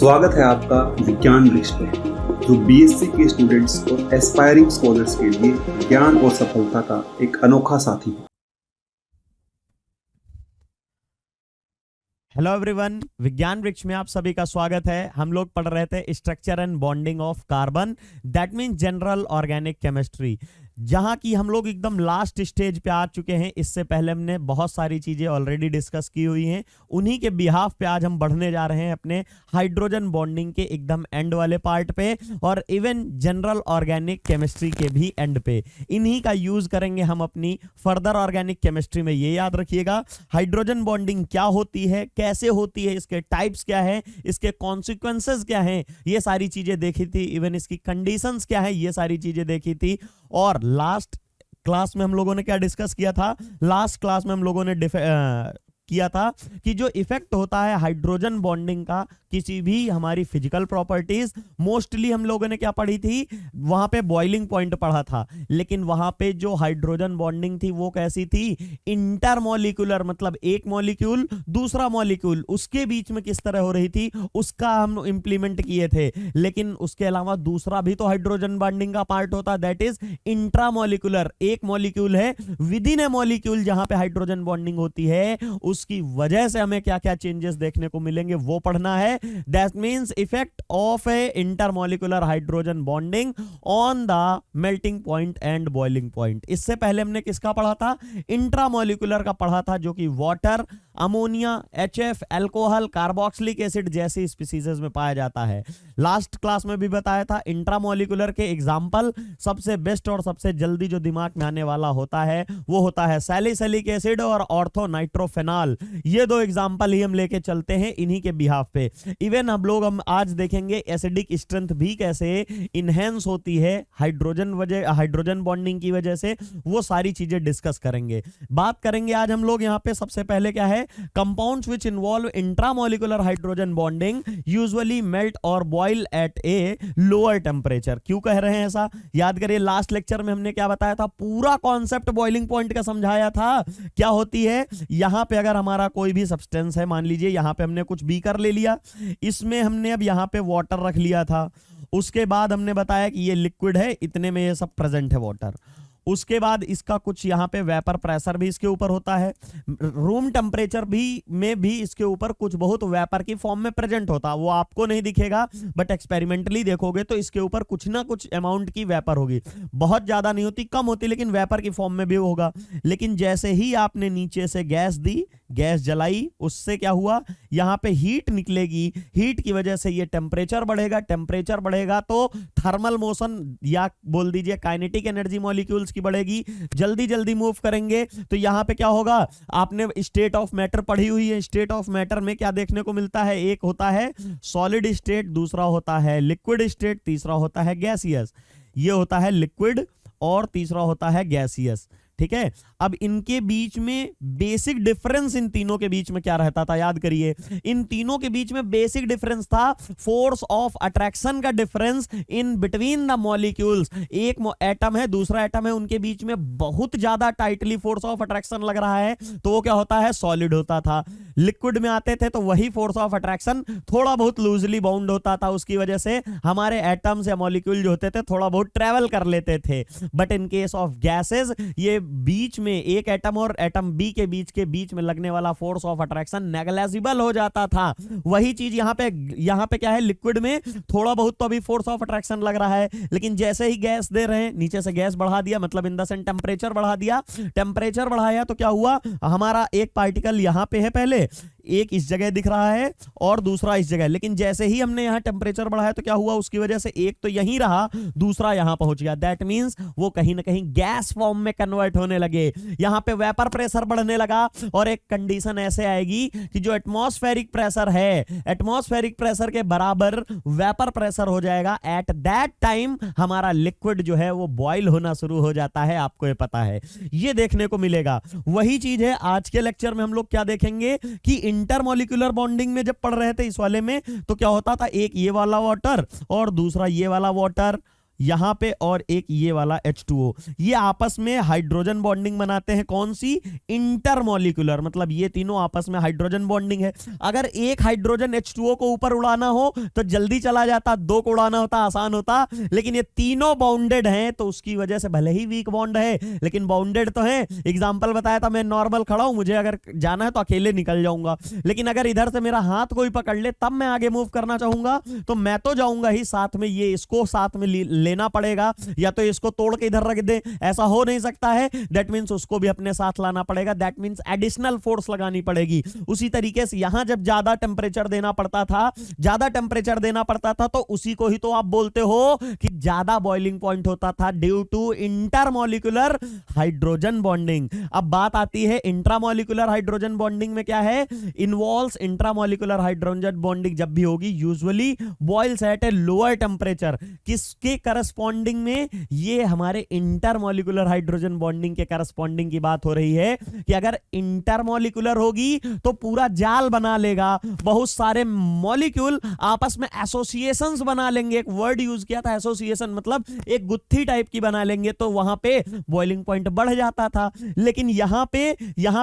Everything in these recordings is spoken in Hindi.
स्वागत है आपका विज्ञान वृक्ष पे, जो बीएससी के स्टूडेंट्स और एस्पायरिंग स्कॉलर्स के लिए ज्ञान और सफलता का एक अनोखा साथी है। हेलो एवरीवन, विज्ञान वृक्ष में आप सभी का स्वागत है। हम लोग पढ़ रहे थे structure and bonding of carbon, that means general organic chemistry, जहां की हम लोग एकदम लास्ट स्टेज पे आ चुके हैं। इससे पहले हमने बहुत सारी चीजें ऑलरेडी डिस्कस की हुई हैं। उन्हीं के बिहाफ पे आज हम बढ़ने जा रहे हैं अपने हाइड्रोजन बॉन्डिंग के एकदम एंड वाले पार्ट पे, और इवन जनरल ऑर्गेनिक केमिस्ट्री के भी एंड पे। इन्हीं का यूज करेंगे हम अपनी फर्दर ऑर्गेनिक केमिस्ट्री में। ये याद रखिएगा, हाइड्रोजन बॉन्डिंग क्या होती है, कैसे होती है, इसके टाइप्स क्या है, इसके कॉन्सिक्वेंसेस क्या हैं, ये सारी चीजें देखी थी। इवन इसकी कंडीशंस क्या है, ये सारी चीजें देखी थी। और लास्ट क्लास में हम लोगों ने क्या डिस्कस किया था? लास्ट क्लास में हम लोगों ने किया था कि जो इफेक्ट होता है हाइड्रोजन बॉन्डिंग का किसी भी हमारी फिजिकल प्रॉपर्टीज, मोस्टली हम लोगों ने क्या पढ़ी थी? वहां पे बॉइलिंग पॉइंट पढ़ा था। लेकिन वहां पे जो हाइड्रोजन बॉन्डिंग थी वो कैसी थी? इंटरमॉलिक्यूलर, मतलब एक मॉलिक्यूल दूसरा मॉलिक्यूल उसके बीच में किस तरह हो रही थी, उसका हम इंप्लीमेंट किए थे। लेकिन उसके अलावा दूसरा भी तो हाइड्रोजन बॉन्डिंग का पार्ट होता, दैट इज इंट्रामॉलिक्यूलर। एक मॉलिक्यूल है विद इन ए मॉलिक्यूल जहां पे हाइड्रोजन बॉन्डिंग होती है, उसकी वजह से हमें क्या क्या चेंजेस देखने को मिलेंगे वो पढ़ना है। That means effect of A intermolecular hydrogen bonding on the melting point and boiling point. इससे पहले हमने किसका पढ़ा था? इंट्रामॉलिक्यूलर का पढ़ा था, जो कि water, ammonia, HF, alcohol, carboxylic acid जैसी स्पीसीज में पाया जाता है। लास्ट क्लास में भी बताया था इंट्रामॉलिक्यूलर के एग्जांपल सबसे बेस्ट और सबसे जल्दी जो दिमाग में आने वाला होता है वो होता है सैलिसिलिक एसिड और ऑर्थो नाइट्रोफेनॉल। ये दो एग्जांपल ही हम लेके चलते हैं इन्हीं के बिहाफ पे। इवन हम आज देखेंगे एसिडिक स्ट्रेंथ भी कैसे इनहेंस होती है हाइड्रोजन बॉन्डिंग की वजह से, वो सारी चीजें डिस्कस करेंगे। बात करेंगे आज हम लोग यहाँ पे सबसे पहले क्या है? Compounds which involve intramolecular hydrogen bonding usually melt और boil at a lower temperature. क्यों कह रहे हैं ऐसा? याद करिए, लास्ट लेक्चर में हमने क्या बताया था? पूरा कॉन्सेप्ट बॉइलिंग पॉइंट का समझाया था। क्या होती है? यहां पे अगर हमारा कोई भी सब्सटेंस है, मान लीजिए यहां पे हमने कुछ बीकर ले लिया, इसमें हमने अब यहां पे वाटर रख लिया था। उसके बाद हमने बताया कि ये लिक्विड है, इतने में ये सब प्रेजेंट है वाटर। उसके बाद इसका कुछ यहाँ पे वेपर प्रेशर भी इसके ऊपर होता है, रूम टेम्परेचर भी में भी इसके ऊपर कुछ बहुत वेपर की फॉर्म में प्रेजेंट होता है। वो आपको नहीं दिखेगा, बट एक्सपेरिमेंटली देखोगे तो इसके ऊपर कुछ ना कुछ अमाउंट की वेपर होगी। बहुत ज्यादा नहीं होती, कम होती, लेकिन वेपर की फॉर्म में भी होगा। लेकिन जैसे ही आपने नीचे से गैस दी, गैस जलाई, उससे क्या हुआ? यहाँ पे हीट निकलेगी, हीट की वजह से ये टेम्परेचर बढ़ेगा, टेम्परेचर बढ़ेगा तो थर्मल मोशन या बोल दीजिए काइनेटिक एनर्जी मॉलिक्यूल्स की बढ़ेगी, जल्दी जल्दी मूव करेंगे। तो यहां पे क्या होगा? आपने स्टेट ऑफ मैटर पढ़ी हुई है। स्टेट ऑफ मैटर में क्या देखने को मिलता है? एक होता है सॉलिड स्टेट, दूसरा होता है लिक्विड स्टेट, तीसरा होता है गैसियस। ये होता है लिक्विड और तीसरा होता है गैसियस। ठीक है, अब इनके बीच में बेसिक डिफरेंस, इन तीनों के बीच में क्या रहता था? याद करिए, इन तीनों के बीच में बेसिक डिफरेंस था फोर्स ऑफ अट्रैक्शन का difference in between the molecules. एक एटम है, दूसरा एटम है, उनके बीच में बहुत ज्यादा टाइटली फोर्स ऑफ अट्रैक्शन लग रहा है, तो वो क्या होता है? सॉलिड होता था। लिक्विड में आते थे तो वही फोर्स ऑफ अट्रैक्शन थोड़ा बहुत लूजली बाउंड होता था, उसकी वजह से हमारे एटम्स या मॉलिक्यूल जो होते थे थोड़ा बहुत ट्रेवल कर लेते थे। But in case of gases, ये बीच में एक एटम और एटम बी के बीच में लगने वाला फोर्स ऑफ अट्रैक्शन नेग्लिजिबल हो जाता था। वही चीज यहाँ पे क्या है? लिक्विड में थोड़ा बहुत तो अभी फोर्स ऑफ अट्रैक्शन लग रहा है, लेकिन जैसे ही गैस दे रहे हैं, नीचे से गैस बढ़ा दिया, मतलब इन द सेंस टेम्परेचर बढ़ा दिया। टेम्परेचर बढ़ाया तो क्या हुआ? हमारा एक पार्टिकल यहां पे है, पहले एक इस जगह दिख रहा है और दूसरा इस जगह, लेकिन जैसे ही हमने यहां टेम्परेचर बढ़ाया तो क्या हुआ? उसकी वजह से एक तो यहीं रहा, दूसरा यहां पहुंच गया। दैट मींस वो कहीं ना कहीं गैस फॉर्म में कन्वर्ट होने लगे। यहां पे वेपर प्रेशर बढ़ने लगा, और एक कंडीशन ऐसे आएगी कि जो एटमॉस्फेरिक प्रेशर है, एटमॉस्फेरिक प्रेशर के बराबर वेपर प्रेशर हो जाएगा। एट दैट टाइम हमारा लिक्विड जो है वो बॉयल होना शुरू हो जाता है। आपको ये पता है, ये देखने को मिलेगा। वही चीज है आज के लेक्चर में हम लोग क्या देखेंगे कि इंटरमॉलिक्यूलर बॉन्डिंग में जब पढ़ रहे थे इस वाले में, तो क्या होता था? एक ये वाला वाटर और दूसरा ये वाला वाटर, यहां पे और एक ये वाला H2O, ये आपस में हाइड्रोजन बॉन्डिंग बनाते हैं। कौन सी? इंटरमॉलिक्यूलर, मतलब ये तीनों आपस में हाइड्रोजन बॉन्डिंग है। अगर एक हाइड्रोजन H2O को ऊपर उड़ाना हो तो जल्दी चला जाता, दो को उड़ाना होता आसान होता, लेकिन ये तीनों बाउंडेड हैं तो उसकी वजह से भले ही वीक बॉन्ड है लेकिन बाउंडेड तो है। एग्जांपल बताया था, मैं नॉर्मल खड़ा हूं, मुझे अगर जाना है तो अकेले निकल जाऊंगा, लेकिन अगर इधर से मेरा हाथ कोई पकड़ ले तब मैं आगे मूव करना चाहूंगा तो मैं तो जाऊंगा ही, साथ में ये इसको साथ में लेना पड़ेगा, या तो इसको तोड़ के इधर रख दे, ऐसा हो नहीं सकता है। दैट मींस उसको भी अपने साथ लाना पड़ेगा, दैट मींस एडिशनल फोर्स लगानी पड़ेगी। उसी तरीके से यहां जब ज्यादा टेम्परेचर देना पड़ता था तो उसी को ही तो आप बोलते हो कि ज्यादा बॉइलिंग पॉइंट होता था due to intermolecular hydrogen bonding. अब बात आती है इंट्रामॉलिक्यूलर हाइड्रोजन बॉन्डिंग में क्या है? इन्वॉल्व्स इंट्रामॉलिक्यूलर हाइड्रोजन बॉन्डिंग जब भी होगी usually boils at a lower temperature. किसके करस्पॉन्डिंग में? ये हमारे इंटरमॉलिक्यूलर हाइड्रोजन बॉन्डिंग के करस्पॉन्डिंग की बात हो रही है कि अगर इंटरमॉलिक्यूलर होगी तो पूरा जाल बना लेगा, बहुत सारे मॉलिक्यूल आपस में एसोसिएशंस बना लेंगे। एक वर्ड यूज किया था एसोसिएशन, मतलब एक गुत्थी टाइप की बना लेंगे, तो वहां पे बॉइलिंग पॉइंट बढ़ जाता था। लेकिन यहां पे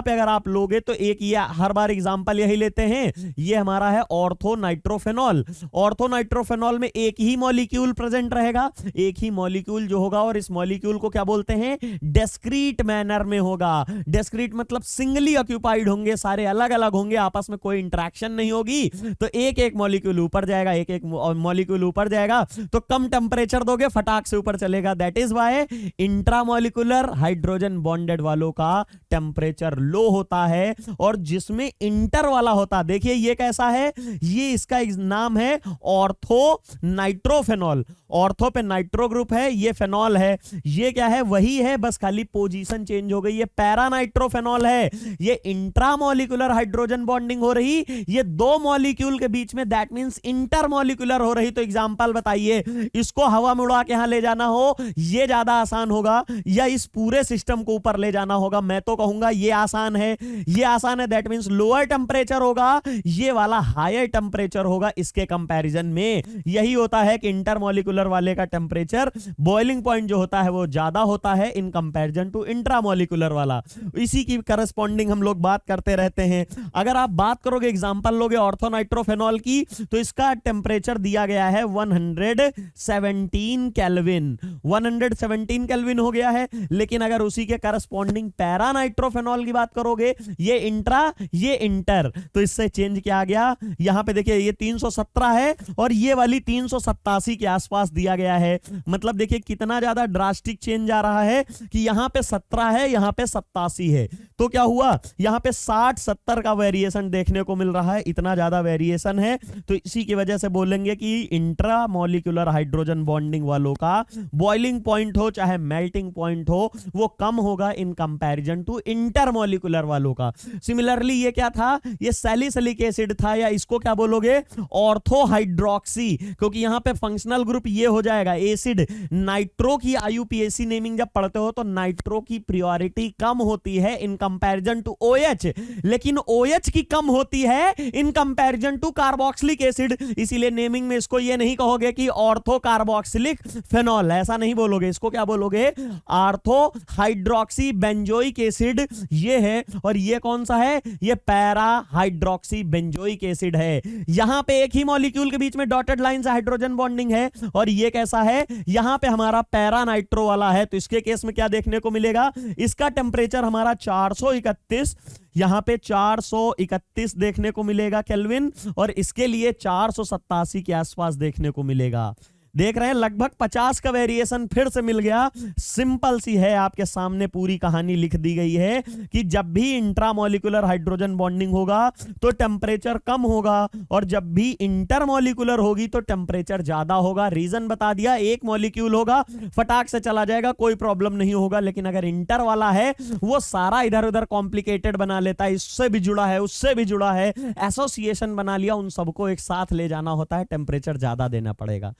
अगर आप लोगे तो एक ये हर बार एग्जांपल यही लेते हैं, ये हमारा है ऑर्थो नाइट्रोफेनॉल। ऑर्थो नाइट्रोफेनॉल में एक ही मॉलिक्यूल प्रेजेंट रहेगा, एक ही मॉलिक्यूल जो होगा, और इस मॉलिक्यूल को क्या बोलते हैं? डिस्क्रीट मैनर में होगा। डिस्क्रीट मतलब सिंगली ऑक्यूपाइड होंगे, सारे अलग अलग होंगे, आपस में कोई इंटरेक्शन नहीं होगी, तो एक एक मॉलिक्यूल ऊपर जाएगा, एक एक मॉलिक्यूल ऊपर जाएगा, तो कम टेम्परेचर दोगे फटाक से ऊपर चलेगा। That is why intramolecular hydrogen bonded वालों का टेम्परेचर लो होता है, और जिसमें इंटर वाला होता, देखिए ये कैसा है, ये इसका नाम है ऑर्थो नाइट्रोफेनॉल। ऑर्थो पे नाइट्रो ग्रुप है, ये फेनॉल है, ये क्या है? वही है, बस खाली पोजीशन चेंज हो गई। ये पैरा नाइट्रोफेनॉल है, ये इंट्रामॉलिक्यूलर हाइड्रोजन बॉन्डिंग हो रही, ये दो मॉलिक्यूल के बीच में, दैट मींस इंटरमॉलिक्यूलर हो रही। तो एग्जांपल बताइए, इसको हवा में उड़ा के यहां ले जाना हो, ये ज्यादा आसान होगा, या इस पूरे सिस्टम को ऊपर ले जाना होगा? मैं तो कहूंगा ये आसान है, ये आसान है, दैट मींस लोअर टेम्परेचर होगा, ये वाला हायर टेम्परेचर होगा इसके कंपैरिजन में। यही होता है कि इंटरमॉलिक्यूलर वाले का टेम्परेचर बॉइलिंग पॉइंट जो होता है वो ज्यादा होता है इन कंपैरिजन टू इंट्रामॉलिक्यूलर वाला। इसी की करस्पॉन्डिंग हम लोग बात करते रहते हैं। अगर आप बात करोगे, एग्जांपल लोगे ऑर्थोनाइट्रोफेनॉल की, तो इसका टेम्परेचर दिया गया है 117 केल्विन, 117 केल्विन हो गया है। लेकिन अगर उसी के करस्पॉन्डिंग पैरा नाइट्रोफेनॉल की बात करोगे, ये इंट्रा ये इंटर, तो इससे चेंज किया गया। यहां पे देखिए ये 317 है और ये वाली 387 के आसपास दिया गया है। मतलब देखिए कितना ज्यादा ड्रास्टिक चेंज आ रहा है कि यहां पे 17 है, यहां पे 87 है, तो क्या हुआ? यहां पे 60-70 का वेरिएशन देखने को मिल रहा है, इतना ज्यादा वेरिएशन है। तो इसी की वजह से बोलेंगे कि इंट्रा मॉलिक्यूलर हाइड्रोजन बॉन्डिंग वालों का बॉइलिंग पॉइंट हो चाहे मेल्टिंग पॉइंट हो, वो कम होगा इन कंपैरिजन टू इंटरमॉलिक्यूलर वालों का। सिमिलरली ये क्या था? ये सैलिसिलिक एसिड था, या इसको क्या बोलोगे? ऑर्थो हाइड्रोक्सी, क्योंकि यहां पे फंक्शनल ग्रुप ये हो जाएगा एसिड। नाइट्रो की आईयूपीएसी नेमिंग जब पढ़ते हो तो नाइट्रो की प्रायोरिटी कम होती है इन कंपैरिजन टू OH, लेकिन OH की कम होती है in comparison to carboxylic acid. इसीलिए नेमिंग में इसको ये नहीं कहोगे कि ऑर्थो कार्बोक्सिलिक फेनॉल, ऐसा नहीं बोलोगे, इसको क्या बोलोगे? ऑर्थो हाइड्रोक्सी बेंजोइक एसिड ये है, और ये कौन सा है? ये पैरा हाइड्रोक्सी बेंजोइक एसिड है। यहां पे एक ही मॉलिक्यूल के बीच में डॉटेड लाइन से हाइड्रोजन बॉन्डिंग है, और ये कैसा है? यहां पे हमारा पैरा नाइट्रो वाला है। तो इसके केस में क्या देखने को मिलेगा? इसका टेम्परेचर हमारा 431, यहां पे 431 देखने को मिलेगा केल्विन, और इसके लिए 487 के आसपास देखने को मिलेगा। देख रहे हैं लगभग 50 का वेरिएशन फिर से मिल गया। सिंपल सी है, आपके सामने पूरी कहानी लिख दी गई है कि जब भी इंट्रामॉलिक्यूलर हाइड्रोजन बॉन्डिंग होगा तो टेम्परेचर कम होगा, और जब भी इंटरमॉलिक्यूलर होगी तो टेम्परेचर ज्यादा होगा। रीजन बता दिया, एक मॉलिक्यूल होगा फटाक से चला जाएगा, कोई प्रॉब्लम नहीं होगा, लेकिन अगर इंटर वाला है वो सारा इधर उधर कॉम्प्लिकेटेड बना लेता है, इससे भी जुड़ा है उससे भी जुड़ा है, एसोसिएशन बना लिया, उन सबको एक साथ ले जाना होता है, टेम्परेचर ज्यादा देना पड़ेगा।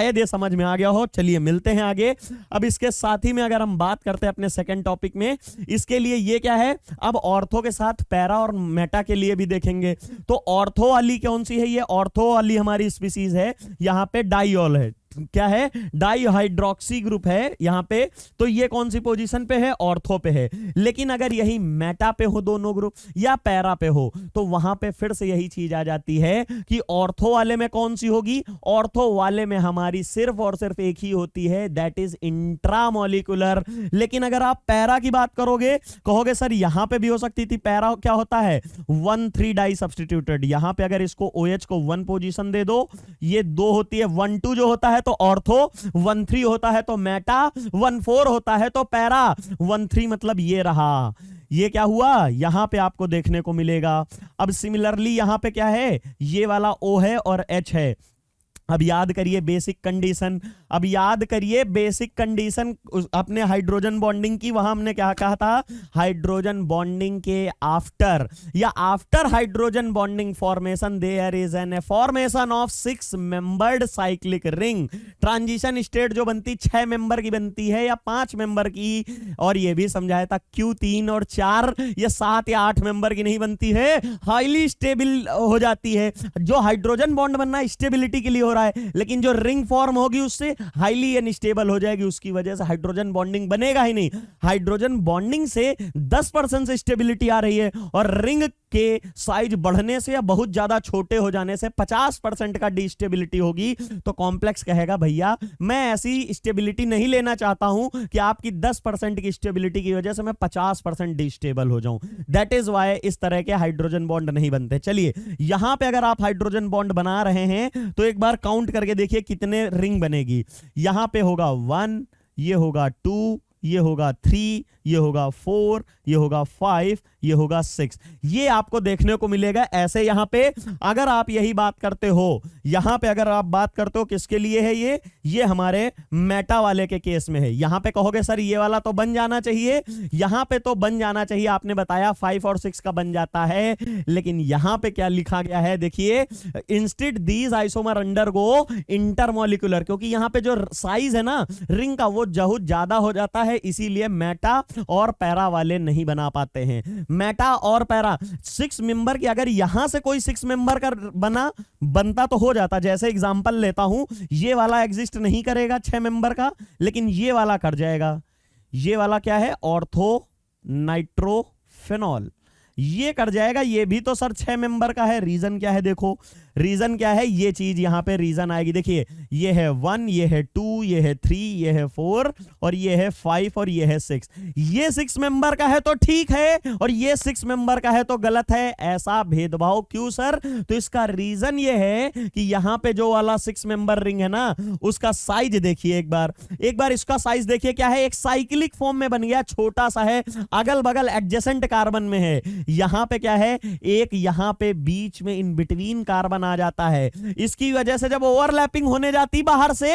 शायद ये समझ में आ गया हो। चलिए मिलते हैं आगे। अब इसके साथ ही में अगर हम बात करते हैं अपने सेकंड टॉपिक में, इसके लिए ये क्या है? अब ऑर्थो के साथ पैरा और मेटा के लिए भी देखेंगे। तो ऑर्थो वाली कौन सी है? ये ऑर्थो वाली हमारी स्पीसीज है, यहां पे डाइऑल है, क्या है, डाइहाइड्रोक्सी ग्रुप है यहां पे, तो ये कौन सी पोजीशन पे है, ऑर्थो पे है। लेकिन अगर यही मेटा पे हो दोनों ग्रुप या पैरा पे हो, तो वहां पे फिर से यही चीज आ जाती है कि ऑर्थो वाले में कौन सी होगी, ऑर्थो वाले में हमारी सिर्फ और सिर्फ एक ही होती है, दैट इज इंट्रामोलिकुलर। लेकिन अगर आप पैरा की बात करोगे, कहोगे सर यहां पे भी हो सकती थी, पैरा क्या होता है 1,3 डाई सब्स्टिट्यूटेड, यहां पे अगर इसको OH को 1 पोजीशन दे दो, ये 2 होती है, 1,2 जो होता है तो ऑर्थो, 1,3 होता है तो मेटा, 1,4 होता है तो पैरा, 1,3 मतलब ये रहा, ये क्या हुआ यहां पे आपको देखने को मिलेगा। अब सिमिलरली यहां पे क्या है, ये वाला O है और H है। अब याद करिए बेसिक कंडीशन, अब याद करिए बेसिक कंडीशन अपने हाइड्रोजन बॉन्डिंग की, वहां हमने क्या कहा था, हाइड्रोजन बॉन्डिंग के आफ्टर या after hydrogen bonding formation there is an formation of 6 membered cyclic ring. Transition state जो बनती 6 मेंबर की बनती है या 5 मेंबर की, और ये भी समझाया था Q 3 और 4 या 7 या 8 मेंबर की नहीं बनती है, हाईली स्टेबल हो जाती है। जो हाइड्रोजन बॉन्ड बनना स्टेबिलिटी के लिए हो रहा है, लेकिन जो रिंग फॉर्म होगी उससे हाईली अनस्टेबल हो जाएगी, उसकी वजह से हाइड्रोजन बॉन्डिंग बनेगा ही नहीं। हाइड्रोजन बॉन्डिंग से 10% से स्टेबिलिटी आ रही है, और रिंग के साइज बढ़ने से या बहुत ज्यादा छोटे हो जाने से 50% का डिस्टेबिलिटी होगी। तो कॉम्प्लेक्स कहेगा भैया मैं ऐसी स्टेबिलिटी नहीं लेना चाहता हूं कि आपकी 10% की स्टेबिलिटी की वजह से मैं 50% डिस्टेबल हो जाऊं। दैट इज वाई इस तरह के हाइड्रोजन बॉन्ड नहीं बनते। चलिए यहां पे अगर आप हाइड्रोजन बॉन्ड बना रहे हैं तो एक बार काउंट करके देखिए कितने रिंग बनेगी। यहां पे होगा 1, ये होगा 2, ये होगा 3, ये होगा 4, ये होगा 5, ये होगा 6, ये आपको देखने को मिलेगा। ऐसे यहां पे अगर आप यही बात करते हो, यहां पे अगर आप बात करते हो किसके लिए है ये हमारे मेटा वाले के केस में है। यहां पे कहोगे सर ये वाला तो बन जाना चाहिए, यहां पे तो बन जाना चाहिए, आपने बताया 5 और 6 का बन जाता है, लेकिन यहां पे क्या लिखा गया है देखिए, instead these isomer undergo intermolecular, क्योंकि यहां पे जो साइज है ना रिंग का वो बहुत ज्यादा हो जाता है, इसीलिए मेटा और पैरा वाले नहीं बना पाते हैं। मेटा और पैरा 6 मेंबर की, अगर यहां से कोई 6 मेंबर का बनता तो हो जाता। जैसे एग्जांपल लेता हूं, ये वाला एग्जिस्ट नहीं करेगा 6 मेंबर का, लेकिन ये वाला कर जाएगा। ये वाला क्या है, ऑर्थो नाइट्रोफेनॉल, ये कर जाएगा। ये भी तो सर 6 मेंबर का है। रीजन क्या है, देखो रीजन क्या है, ये चीज यहां पे रीजन आएगी। देखिए ये है 1, ये है 2, ये है 3, ये है 4 और ये है 5 और ये है 6। ये 6 मेंबर का है तो ठीक है, और ये 6 मेंबर का है तो गलत है। ऐसा भेदभाव क्यों सर? तो इसका रीजन ये है कि यहां पे जो वाला 6 मेंबर रिंग है ना, उसका साइज देखिए एक बार इसका साइज देखिए क्या है, एक साइक्लिक फॉर्म में बन गया, छोटा सा है, अगल बगल एडजेसेंट कार्बन में है। यहां पे क्या है, एक यहां पे बीच में इन बिटवीन कार्बन आ जाता है। इसकी वजह से जब ओवरलैपिंग होने जाती बाहर से,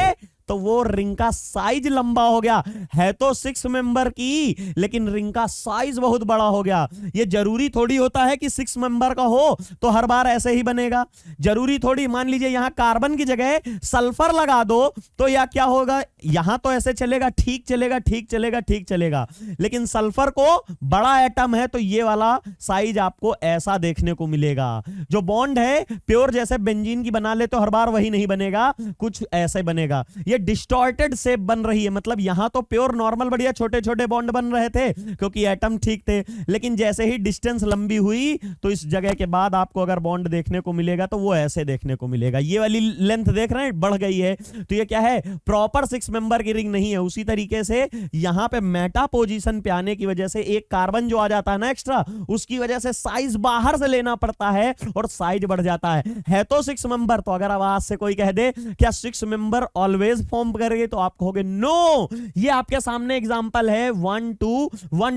तो वो रिंग का साइज लंबा हो गया। है तो 6 मेंबर की, लेकिन रिंग का साइज बहुत बड़ा हो गया। ये जरूरी थोड़ी होता है कि 6 मेंबर का हो तो हर बार ऐसे ही बनेगा, जरूरी थोड़ी। मान लीजिए यहां कार्बन की जगह सल्फर लगा दो तो या क्या होगा, यहां तो ऐसे चलेगा, ठीक चलेगा, ठीक चलेगा, ठीक चलेगा, लेकिन सल्फर को बड़ा एटम है तो ये वाला साइज आपको ऐसा देखने को मिलेगा। जो बॉन्ड है प्योर जैसे बेंजीन की बना ले तो हर बार वही नहीं बनेगा, कुछ ऐसे बनेगा। ये डिस्टॉर्टेड शेप बन रही है, मतलब यहां तो प्योर नॉर्मल बढ़िया छोटे छोटे बॉन्ड बन रहे थे क्योंकि एटम ठीक थे, लेकिन जैसे ही डिस्टेंस लंबी हुई तो इस जगह के बाद आपको अगर बॉन्ड देखने को मिलेगा तो वो ऐसे देखने को मिलेगा। ये वाली लेंथ देख रहे हैं बढ़ गई है, तो ये क्या है, प्रॉपर 6 मेंबर की रिंग नहीं है। उसी तरीके से यहां पे मेटा पोजीशन पे आने की वजह से एक कार्बन जो आ जाता है ना एक्स्ट्रा, उसकी वजह से साइज बाहर से लेना पड़ता है और साइज बढ़ जाता है तो 6 मेंबर। तो अगर आवाज से कोई कह दे क्या 6 मेंबर ऑलवेज फॉर्म करेंगे, तो आप कहोगे नो। ये आपके सामने एग्जांपल है 1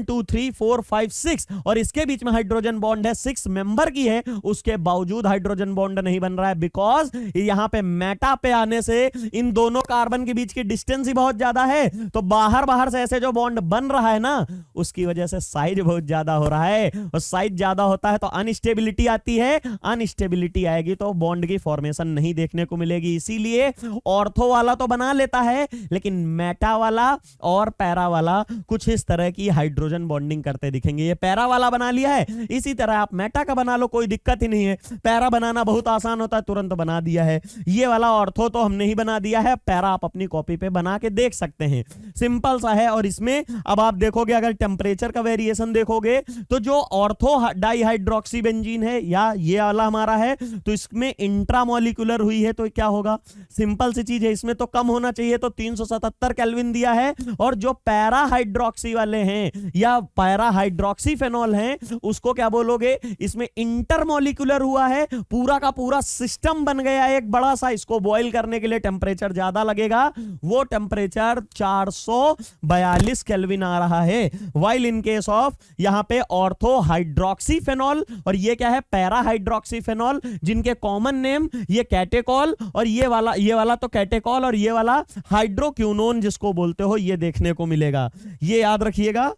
2 3 4 5 6 और इसके बीच में हाइड्रोजन बॉन्ड है, 6 मेंबर की है, उसके बावजूद हाइड्रोजन बॉन्ड नहीं बन रहा है बिकॉज यहां पे मेटा पे आने से इन दोनों कार्बन के बीच की डिस्टेंस ही बहुत ज्यादा है, तो बाहर से ऐसे जो बॉन्ड बन रहा है ना, उसकी वजह से साइज बहुत ज्यादा हो रहा है, और साइज ज्यादा होता है तो अनस्टेबिलिटी आती है। अनस्टेबिलिटी आएगी तो बॉन्ड की फॉर्मेशन नहीं देखने को मिलेगी। इसीलिए ऑर्थो वाला तो बना बना लेता है, लेकिन मेटा वाला और पैरा वाला कुछ इस तरह की हाइड्रोजन बॉन्डिंग करते दिखेंगे। ये पैरा वाला बना लिया है, इसी तरह आप मेटा का बना लो, कोई दिक्कत ही नहीं है। पैरा बनाना बहुत आसान होता है, तुरंत बना दिया है। ये वाला ऑर्थो तो हमने ही बना दिया है, पैरा आप अपनी कॉपी पे बना के देख सकते हैं, सिंपल सा है। और इसमें अब आप देखोगे, अगर टेम्परेचर का वेरिएशन देखोगे तो जो ऑर्थो डाइहाइड्रोक्सी बेंजीन है या ये वाला हमारा है, तो इसमें इंट्रामोलिकुलर हुई है, तो क्या होगा, सिंपल सी चीज है, इसमें तो कम होना चाहिए, तो 377 केल्विन दिया है। और जो पैरा हाइड्रोक्सी वाले हैं या पैरा हाइड्रोक्सी फेनॉल हैं, उसको क्या बोलोगे, इसमें इंटरमोलिकुलर हुआ है, पूरा का पूरा सिस्टम बन गया है एक बड़ा सा। इसको बॉयल करने के लिए टेम्परेचर ज्यादा लगेगा, वो टेम्परेचर 442 केल्विन आ रहा है। वाइल इन केस ऑफ यहां पे ऑर्थो हाइड्रोक्सी फेनॉल और ये क्या है, पैरा हाइड्रोक्सी फेनॉल, जिनके कॉमन नेम ये कैटेकॉल और ये वाला तो कैटेकॉल और ये वाला हाइड्रोक्विनोन जिसको बोलते हो, ये देखने को मिलेगा, ये याद रखिएगा।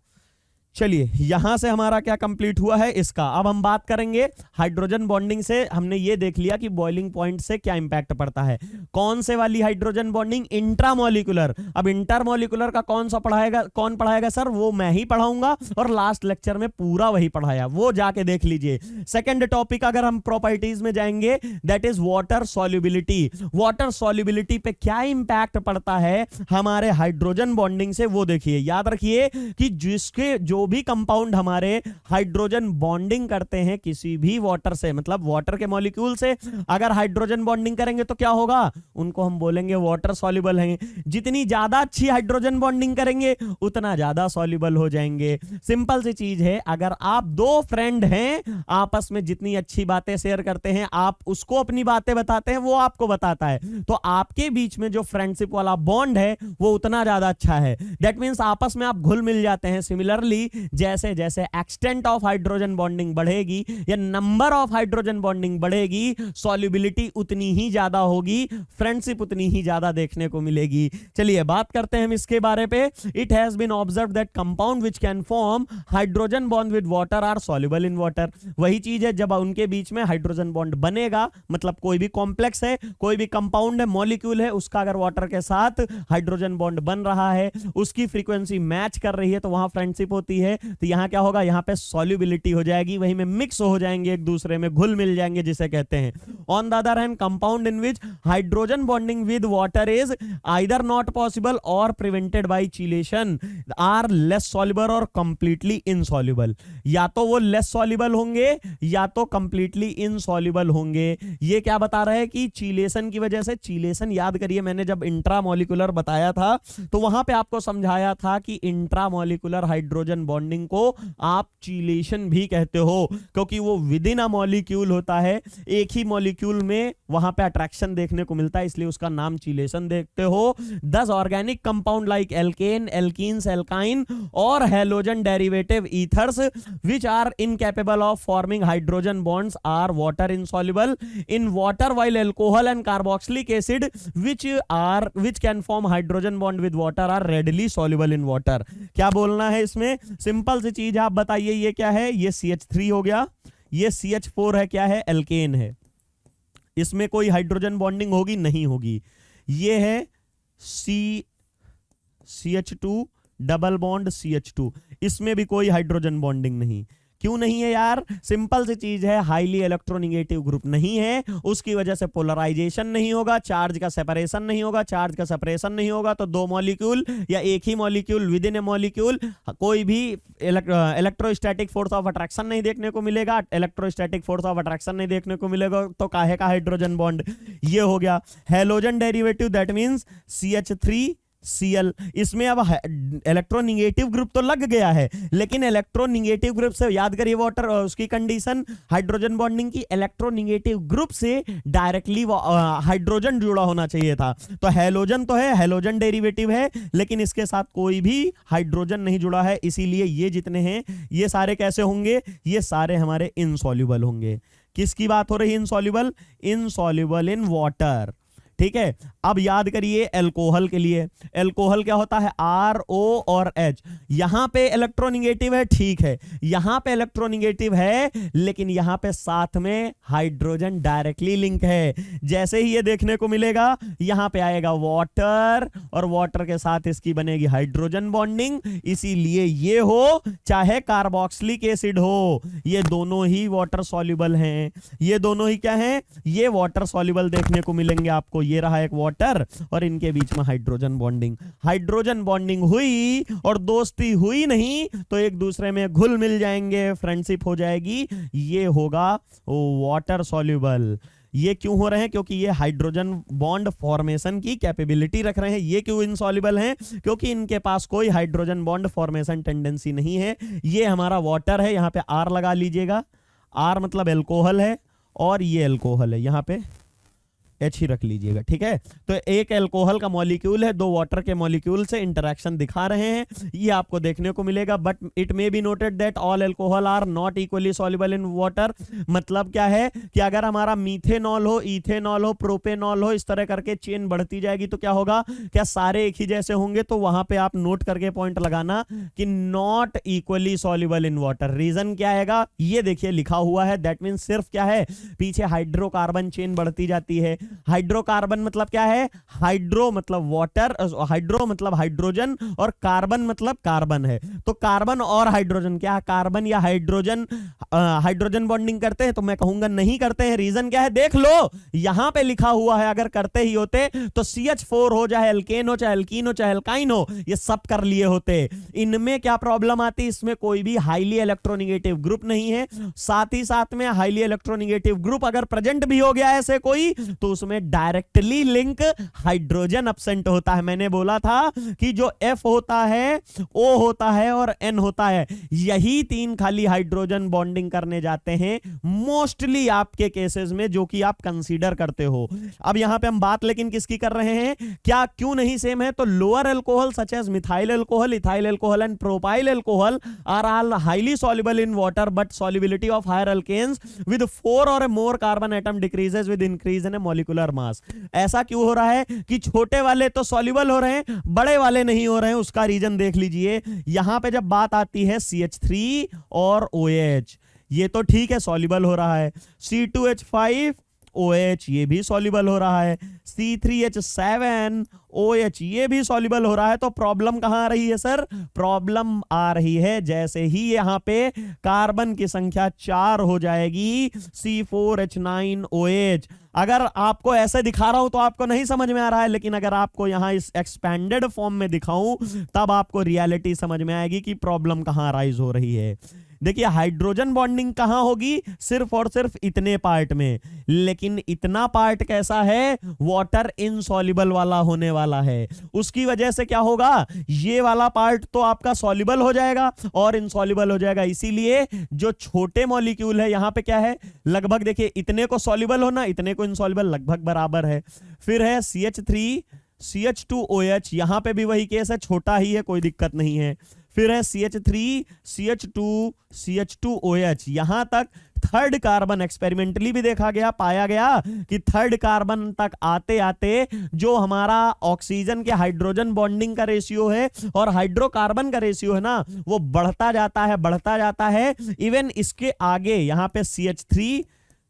चलिए यहां से हमारा क्या कंप्लीट हुआ है इसका। अब हम बात करेंगे हाइड्रोजन बॉन्डिंग से। हमने ये देख लिया कि बॉइलिंग पॉइंट से क्या इंपैक्ट पड़ता है। कौन से वाली हाइड्रोजन बॉन्डिंग, इंट्रामोलिकुलर। अब इंटरमोलिकुलर का कौन पढ़ाएगा सर, वो मैं ही पढ़ाऊंगा और लास्ट लेक्चर में पूरा वही पढ़ाया, वो जाके देख लीजिए। सेकंड टॉपिक अगर हम प्रॉपर्टीज में जाएंगे, that is water solubility. Water solubility पे क्या इंपैक्ट पड़ता है हमारे हाइड्रोजन बॉन्डिंग से, वो देखिए। याद रखिए कि जिसके जो भी कंपाउंड हमारे हाइड्रोजन बॉन्डिंग करते हैं किसी भी वाटर से, मतलब वाटर के मॉलिक्यूल से अगर हाइड्रोजन बॉन्डिंग करेंगे तो क्या होगा, उनको हम बोलेंगे वाटर सॉल्युबल हैं। जितनी ज्यादा अच्छी हाइड्रोजन बॉन्डिंग करेंगे उतना ज्यादा सॉल्युबल हो जाएंगे। सिंपल सी चीज है, अगर आप दो फ्रेंड हैं, आपस में जितनी अच्छी बातें शेयर करते हैं, आप उसको अपनी बातें बताते हैं, वो आपको बताता है, तो आपके बीच में जो फ्रेंडशिप वाला बॉन्ड है वो उतना ज्यादा अच्छा है। दैट मींस आपस में आप घुल मिल जाते हैं। सिमिलरली जैसे जैसे एक्सटेंट ऑफ हाइड्रोजन बॉन्डिंग बढ़ेगी या नंबर ऑफ हाइड्रोजन बॉन्डिंग बढ़ेगी, सॉल्युबिलिटी उतनी ही ज्यादा होगी, फ्रेंडशिप उतनी ही ज्यादा देखने को मिलेगी। चलिए बात करते हैं हम इसके बारे पे। It has been observed that compound which can form hydrogen bond with water are soluble in water. वही चीज है, जब उनके बीच में हाइड्रोजन बॉन्ड बनेगा, मतलब कोई भी कॉम्प्लेक्स है, कोई भी कंपाउंड है, मॉलिक्यूल है, उसका अगर वाटर के साथ हाइड्रोजन बॉन्ड बन रहा है, उसकी फ्रीक्वेंसी मैच कर रही है, तो वहां फ्रेंडशिप होती है। तो यहां क्या होगा, यहां पे सॉल्युबिलिटी हो जाएगी, वही में मिक्स हो जाएंगे, एक दूसरे में घुल मिल जाएंगे, जिसे कहते हैं। On the other hand, compound in which hydrogen bonding with water is either not possible और prevented by chelation are less soluble और कंप्लीटली इनसॉल्युबल। या तो वो लेस सॉल्युबल होंगे या तो कंप्लीटली इनसॉल्युबल होंगे। ये क्या बता रहे हैं कि चीलेशन की वजह से, चीलेशन याद करिए, मैंने जब इंट्रामोलिकुलर बताया था तो वहां पे आपको समझाया था कि इंट्रामोलिकुलर हाइड्रोजन बॉन्डिंग को आप चीलेशन भी कहते हो, क्योंकि वो विद इन अ मॉलिक्यूल होता है, एक ही मॉलिक्यूल में वहां पे अट्रैक्शन देखने को मिलता है, इसलिए उसका नाम चीलेशन देखते हो। 10 organic compound like alkane, alkenes, alkyne और halogen derivative ethers which are incapable of forming hydrogen bonds are water insoluble in water, while alcohol and carboxylic acid which can form hydrogen bond with water are readily soluble in water। क्या बोलना है इसमें, सिंपल सी चीज आप बताइए। ये क्या है, ये CH3 हो गया, ये CH4 है, क्या है, एल्केन है, इसमें कोई हाइड्रोजन बॉन्डिंग होगी, नहीं होगी। ये है CH2 डबल बॉन्ड CH2, इसमें भी कोई हाइड्रोजन बॉन्डिंग नहीं। क्यों नहीं है यार, सिंपल सी चीज है, हाईली इलेक्ट्रोनेगेटिव ग्रुप नहीं है, उसकी वजह से पोलराइजेशन नहीं होगा, चार्ज का सेपरेशन नहीं होगा। चार्ज का सेपरेशन नहीं होगा तो दो मॉलिक्यूल या एक ही molecule within a molecule कोई भी इलेक्ट्रोस्टैटिक फोर्स ऑफ अट्रैक्शन नहीं देखने को मिलेगा। इलेक्ट्रोस्टैटिक फोर्स ऑफ अट्रैक्शन नहीं देखने को मिलेगा तो काहे का हाइड्रोजन बॉन्ड। ये हो गया halogen derivative, that means CH3Cl। इसमें अब इलेक्ट्रोनेगेटिव ग्रुप तो लग गया है, लेकिन इलेक्ट्रोनेगेटिव ग्रुप से याद करिए वाटर उसकी कंडीशन हाइड्रोजन बॉन्डिंग की, इलेक्ट्रोनेगेटिव ग्रुप से डायरेक्टली हाइड्रोजन जुड़ा होना चाहिए था। तो हैलोजन तो है, हैलोजन डेरिवेटिव है, लेकिन इसके साथ कोई भी हाइड्रोजन नहीं जुड़ा है, इसीलिए ये जितने हैं ये सारे कैसे होंगे, ये सारे हमारे इनसॉल्युबल होंगे। किसकी बात हो रही है, इनसॉल्युबल, इनसॉल्युबल इन वाटर। ठीक है। अब याद करिए एल्कोहल के लिए, एल्कोहल क्या होता है, RO और H। यहां पे इलेक्ट्रोनिगेटिव है, ठीक है, यहां पे इलेक्ट्रोनिगेटिव है, लेकिन यहां पे साथ में हाइड्रोजन डायरेक्टली लिंक है। जैसे ही ये देखने को मिलेगा, यहां पे आएगा वाटर और वाटर के साथ इसकी बनेगी हाइड्रोजन बॉन्डिंग। इसीलिए ये हो चाहे कार्बोक्सिलिक एसिड हो, ये दोनों ही वाटर सॉल्युबल हैं। ये दोनों ही क्या हैं, ये वाटर सॉल्युबल देखने को मिलेंगे आपको। ये रहा एक वाटर और इनके बीच में हाइड्रोजन बॉन्डिंग। हाइड्रोजन बॉन्डिंग हुई और दोस्ती हुई नहीं तो एक दूसरे में घुल मिल जाएंगे, फ्रेंडशिप हो जाएगी, ये होगा वाटर सॉल्युबल। ये क्यों हो रहे हैं, क्योंकि ये हाइड्रोजन बॉन्ड फॉर्मेशन की कैपेबिलिटी रख रहे हैं। ये क्यों इनसॉल्युबल हैं, क्योंकि इनके पास कोई हाइड्रोजन बॉन्ड फॉर्मेशन टेंडेंसी नहीं है। ये हमारा वाटर है, यहां पे R लगा लीजिएगा, R मतलब एल्कोहल है और ये एल्कोहल है, यहां पे H ही रख लीजिएगा, ठीक है। तो एक एल्कोहल का मॉलिक्यूल है, दो वाटर के मॉलिक्यूल से इंटरेक्शन दिखा रहे हैं, ये आपको देखने को मिलेगा। But it may be noted that all alcohol are not equally soluble in water. मतलब क्या है कि अगर हमारा मीथेनॉल हो, इथेनॉल हो, प्रोपेनॉल हो, इस तरह करके चेन बढ़ती जाएगी तो क्या होगा, क्या सारे एक ही जैसे होंगे? तो वहां पे आप नोट करके पॉइंट लगाना कि not equally soluble in water. Reason क्या है, ये देखिए लिखा हुआ है, दैट मीन सिर्फ क्या है, पीछे हाइड्रोकार्बन चेन बढ़ती जाती है। हाइड्रोकार्बन मतलब क्या है, हाइड्रो मतलब वाटर, हाइड्रो मतलब हाइड्रोजन और कार्बन मतलब कार्बन है। तो कार्बन और हाइड्रोजन, क्या कार्बन या हाइड्रोजन हाइड्रोजन बॉन्डिंग करते हैं? तो मैं कहूंगा नहीं करते हैं। रीजन क्या है, देख लो यहां पे लिखा हुआ है, अगर करते ही होते तो CH4 हो, चाहे एल्केन हो, चाहे एल्कीन हो, चाहे एल्काइन हो, ये सब कर लिए होते। इनमें क्या प्रॉब्लम आती, इसमें कोई भी हाईली इलेक्ट्रोनिगेटिव ग्रुप नहीं है। साथ ही साथ में हाईली इलेक्ट्रोनिगेटिव ग्रुप अगर प्रेजेंट भी हो गया ऐसे कोई, तो उसमें डायरेक्टली लिंक हाइड्रोजन एब्सेंट होता है। मैंने बोला था कि जो F होता है, O होता है और N होता है, यही तीन खाली हाइड्रोजन बॉन्डिंग करने जाते हैं मोस्टली आपके केसेस में, जो कि आप कंसीडर करते हो। अब यहां पे हम बात लेकिन किसकी कर रहे हैं, क्या क्यों नहीं सेम है? तो lower alcohol such as methyl alcohol, ethyl alcohol and propyl alcohol are all highly soluble in water, but solubility of higher alkanes with 4 or more carbon atom decreases with increase in a molecular mass। ऐसा क्यों हो रहा है कि छोटे वाले तो सॉल्युबल हो रहे हैं, बड़े वाले नहीं हो रहे हैं? उसका रीजन देख लीजिए। यहां पे जब बात आती है CH3 और OH, ये तो ठीक है सॉल्युबल हो रहा है। C2H5 OH ये भी सॉल्युबल हो रहा है। C3H7 OH ये भी सॉल्युबल हो रहा है। तो प्रॉब्लम कहां आ रही है सर? प्रॉब्लम आ रही है जैसे ही यहां पे कार्बन की संख्या 4 हो जाएगी, C4H9 OH। अगर आपको ऐसे दिखा रहा हूं तो आपको नहीं समझ में आ रहा है, लेकिन अगर आपको यहां इस एक्सपेंडेड फॉर्म में दिखाऊं तब आपको रियलिटी समझ में आएगी कि प्रॉब्लम कहां राइज हो रही है। देखिए हाइड्रोजन बॉन्डिंग कहां होगी, सिर्फ और सिर्फ इतने पार्ट में, लेकिन इतना पार्ट कैसा है, वाटर इनसॉल्युबल वाला होने वाला है। उसकी वजह से क्या होगा, ये वाला पार्ट तो आपका सॉल्युबल हो जाएगा और इनसॉल्युबल हो जाएगा। इसीलिए जो छोटे मॉलिक्यूल है यहां पे क्या है, लगभग देखिए इतने को सॉल्युबल होना, इतने को इनसॉल्युबल, लगभग बराबर है। फिर है CH3 CH2OH, यहां पे भी वही केस है, छोटा ही है, कोई दिक्कत नहीं है। फिर है CH3 CH2 CH2OH, यहां तक थर्ड कार्बन एक्सपेरिमेंटली भी देखा गया, पाया गया कि थर्ड कार्बन तक आते आते जो हमारा ऑक्सीजन के हाइड्रोजन बॉन्डिंग का रेशियो है और हाइड्रोकार्बन का रेशियो है ना, वो बढ़ता जाता है, बढ़ता जाता है। इवन इसके आगे यहां पे CH3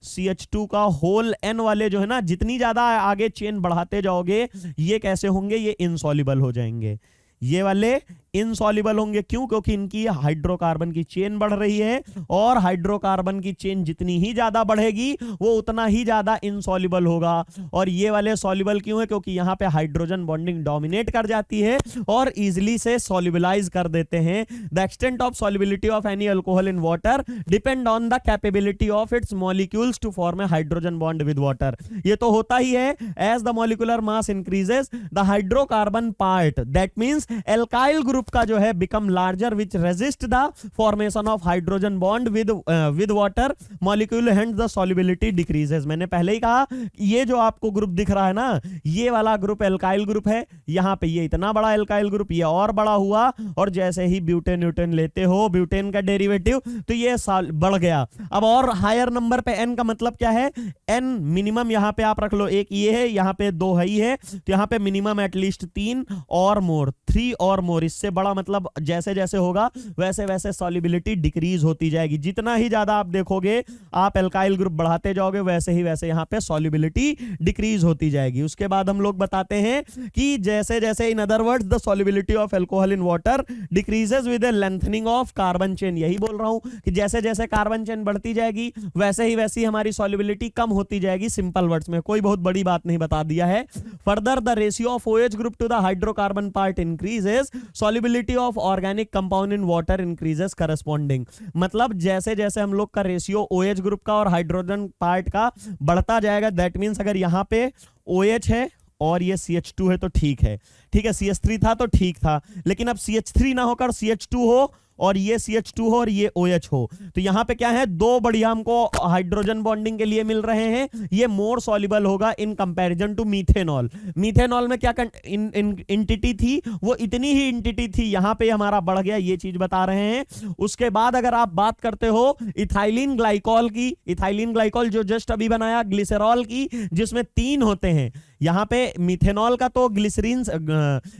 CH2 का होल N वाले जो है ना, जितनी ज्यादा आगे चेन बढ़ाते जाओगे, ये कैसे होंगे, ये इनसॉल्युबल हो जाएंगे। ये वाले इनसॉल्युबल होंगे, क्यों? क्योंकि इनकी हाइड्रोकार्बन की चेन बढ़ रही है और हाइड्रोकार्बन की चेन जितनी ही ज्यादा बढ़ेगी वो उतना ही ज्यादा इनसॉल्युबल होगा। और ये वाले सॉल्युबल क्यों है? क्योंकि यहां पे हाइड्रोजन बॉन्डिंग डोमिनेट कर जाती है और इजिली से सॉल्युबलाइज कर देते हैं। The extent of solubility of any alcohol in water depend on the capability of its molecules to form a hydrogen bond with water. ये तो होता ही है, as the molecular mass increases the hydrocarbon part, that means alkyl group का जो है become larger which resist the formation of hydrogen bond with water molecule and the solubility decreases. मैंने पहले ही कहा ये जो आपको ग्रुप दिख रहा है ना, ये वाला ग्रुप एल्काइल ग्रुप है। यहां पे ये इतना बड़ा एल्काइल ग्रुप, ये और बड़ा हुआ, और जैसे ही ब्यूटेन न्यूटेन लेते हो, ब्यूटेन का डेरिवेटिव, तो ये बढ़ गया। अब और हायर नंबर पे एन का मतलब क्या है, एन मिनिमम यहां पे आप रख लो, एक ये है, यहां पे दो है ही है, तो यहां पे मिनिमम एटलीस्ट 3 और मोर, 3 और मोर। इससे बड़ा मतलब जैसे जैसे होगा वैसे वैसे सॉल्युबिलिटी डिक्रीज होती जाएगी। जितना ही ज्यादा आप देखोगे, आप एल्काइल ग्रुप बढ़ाते जाओगे, वैसे ही वैसे यहां पे सॉल्युबिलिटी डिक्रीज होती जाएगी। उसके बाद हम लोग बताते हैं कि जैसे जैसे in other words the solubility of alcohol in water decreases with the lengthening of carbon chain. यही बोल रहा हूं कि जैसे जैसे कार्बन चेन बढ़ती जाएगी वैसे ही वैसी हमारी सॉल्युबिलिटी कम होती जाएगी। सिंपल वर्ड्स में, कोई बहुत बड़ी बात नहीं बता दिया है। Further the ratio of OH group to the hydrocarbon part increases, solubility of organic compound in water increases corresponding. मतलब जैसे जैसे हम लोग का रेशियो OH ग्रुप का और हाइड्रोजन पार्ट का बढ़ता जाएगा, दैट मींस अगर यहां पे OH है और ये CH2 है तो ठीक है, ठीक है, CH3 था तो ठीक था, लेकिन अब CH3 ना होकर CH2 हो और ये CH2 हो और ये OH हो, तो यहां पे क्या है, दो बढ़िया हमको हाइड्रोजन बॉन्डिंग के लिए मिल रहे हैं। ये मोर सॉल्युबल होगा in comparison to methanol. Methanol में क्या इंटिटी थी, वो इतनी ही इंटिटी थी, यहां पे हमारा बढ़ गया, ये चीज बता रहे हैं। उसके बाद अगर आप बात करते हो इथाइलिन ग्लाइकॉल की, इथाइलिन ग्लाइकॉल जो जस्ट अभी बनाया, ग्लिसरॉल की, जिसमें 3 होते हैं। यहां पे मिथेनॉल का तो ग्लिसरीन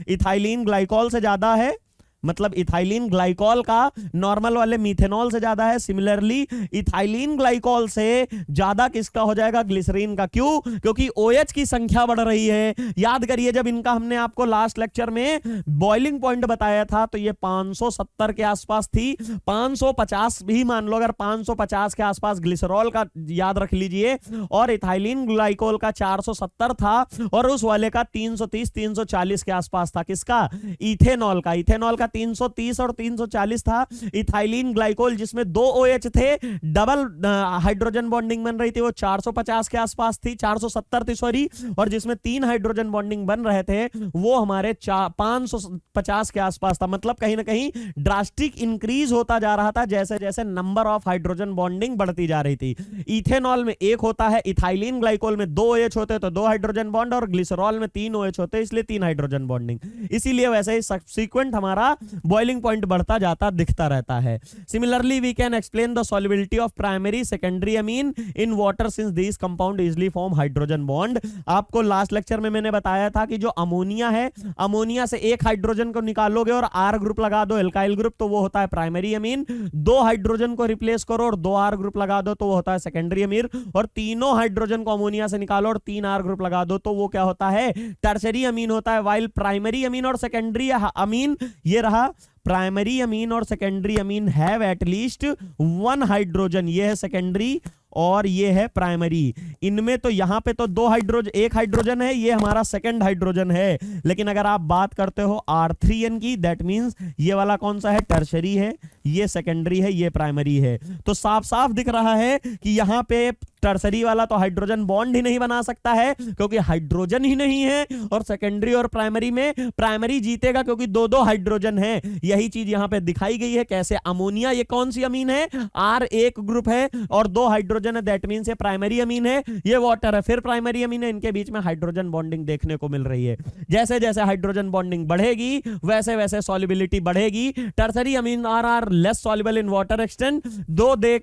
इथाइलिन ग्लाइकॉल से ज्यादा है, मतलब इथाइलिन ग्लाइकॉल का नॉर्मल वाले मीथेनॉल से ज्यादा है। सिमिलरली इथाइलिन ग्लाइकॉल से ज्यादा किसका हो जाएगा, ग्लिसरीन का। क्यों? क्योंकि OH की संख्या बढ़ रही है। याद करिए, जब इनका हमने आपको लास्ट लेक्चर में बॉइलिंग पॉइंट बताया था तो ये 570 के आसपास थी, 550 भी मान लो, अगर 550 के आसपास ग्लिसरॉल का याद रख लीजिए, और इथाइलिन ग्लाइकॉल का 470 था, और उस वाले का 330-340 के आसपास था। किसका? इथेनॉल का। इथेनॉल का 330 और 340 था। इथाइलिन ग्लाइकोल जिसमें 2 OH थे, डबल हाइड्रोजन बॉन्डिंग बन रही थी, वो 450 के आसपास थी, 470 थी सॉरी, और जिसमें 3 हाइड्रोजन बॉन्डिंग बन रहे थे वो हमारे 550 के आसपास था। मतलब कहीं ना कहीं ड्रास्टिक इंक्रीज होता जा रहा था जैसे जैसे नंबर ऑफ हाइड्रोजन बॉन्डिंग बढ़ती जा रही थी। इथेनॉल में 1 होता है, इथाइलिन ग्लाइकोल में 2 OH होते तो 2 हाइड्रोजन बॉन्ड, और ग्लिसरॉल में 3 OH होते इसलिए 3 हाइड्रोजन बॉन्डिंग। इसीलिए वैसे ही सब्सीक्वेंट हमारा बॉइलिंग पॉइंट बढ़ता जाता दिखता रहता है। Similarly we can explain the solubility of primary secondary amine in water since these compound easily form hydrogen bond. आपको लास्ट लेक्चर में मैंने बताया था कि जो अमोनिया है, अमोनिया से 1 हाइड्रोजन को निकालोगे और R ग्रुप लगा दो, एल्काइल ग्रुप, तो वो होता है प्राइमरी अमीन। 2 हाइड्रोजन को रिप्लेस करो और 2 R ग्रुप लगा दो तो वो होता है सेकेंडरी अमीन। और तीनों हाइड्रोजन को अमोनिया से निकालो और 3 R ग्रुप लगा दो तो वो क्या होता है, टर्शरी अमीन होता है। वाइल प्राइमरी अमीन और सेकेंडरी अमीन, ये रहा प्राइमरी अमीन और secondary amine have at least 1 hydrogen, ये है सेकेंडरी और ये है प्राइमरी। इनमें तो यहां पे तो 2 हाइड्रोजन, 1 हाइड्रोजन है, ये हमारा सेकंड हाइड्रोजन है। लेकिन अगर आप बात करते हो R3N की, दैट मींस ये वाला कौन सा है, टर्शरी है, ये सेकेंडरी है, ये प्राइमरी है। तो साफ साफ दिख रहा है कि यहां पे टर्सरी वाला तो हाइड्रोजन बॉन्ड ही नहीं बना सकता है क्योंकि हाइड्रोजन ही नहीं है, और सेकेंडरी और प्राइमरी में प्राइमरी जीतेगा क्योंकि 2-2 हाइड्रोजन है। यही चीज यहां पे दिखाई गई है। कैसे? अमोनिया ये कौन सी अमीन है, R1 ग्रुप है और 2 हाइड्रोजन है, दैट मींस ये प्राइमरी अमीन है। ये वाटर है, फिर प्राइमरी अमीन है, इनके बीच में हाइड्रोजन बॉन्डिंग देखने को मिल रही है। जैसे जैसे हाइड्रोजन बॉन्डिंग बढ़ेगी वैसे वैसे सॉल्युबिलिटी बढ़ेगी। Tertiary amine are less soluble in water extent, दो they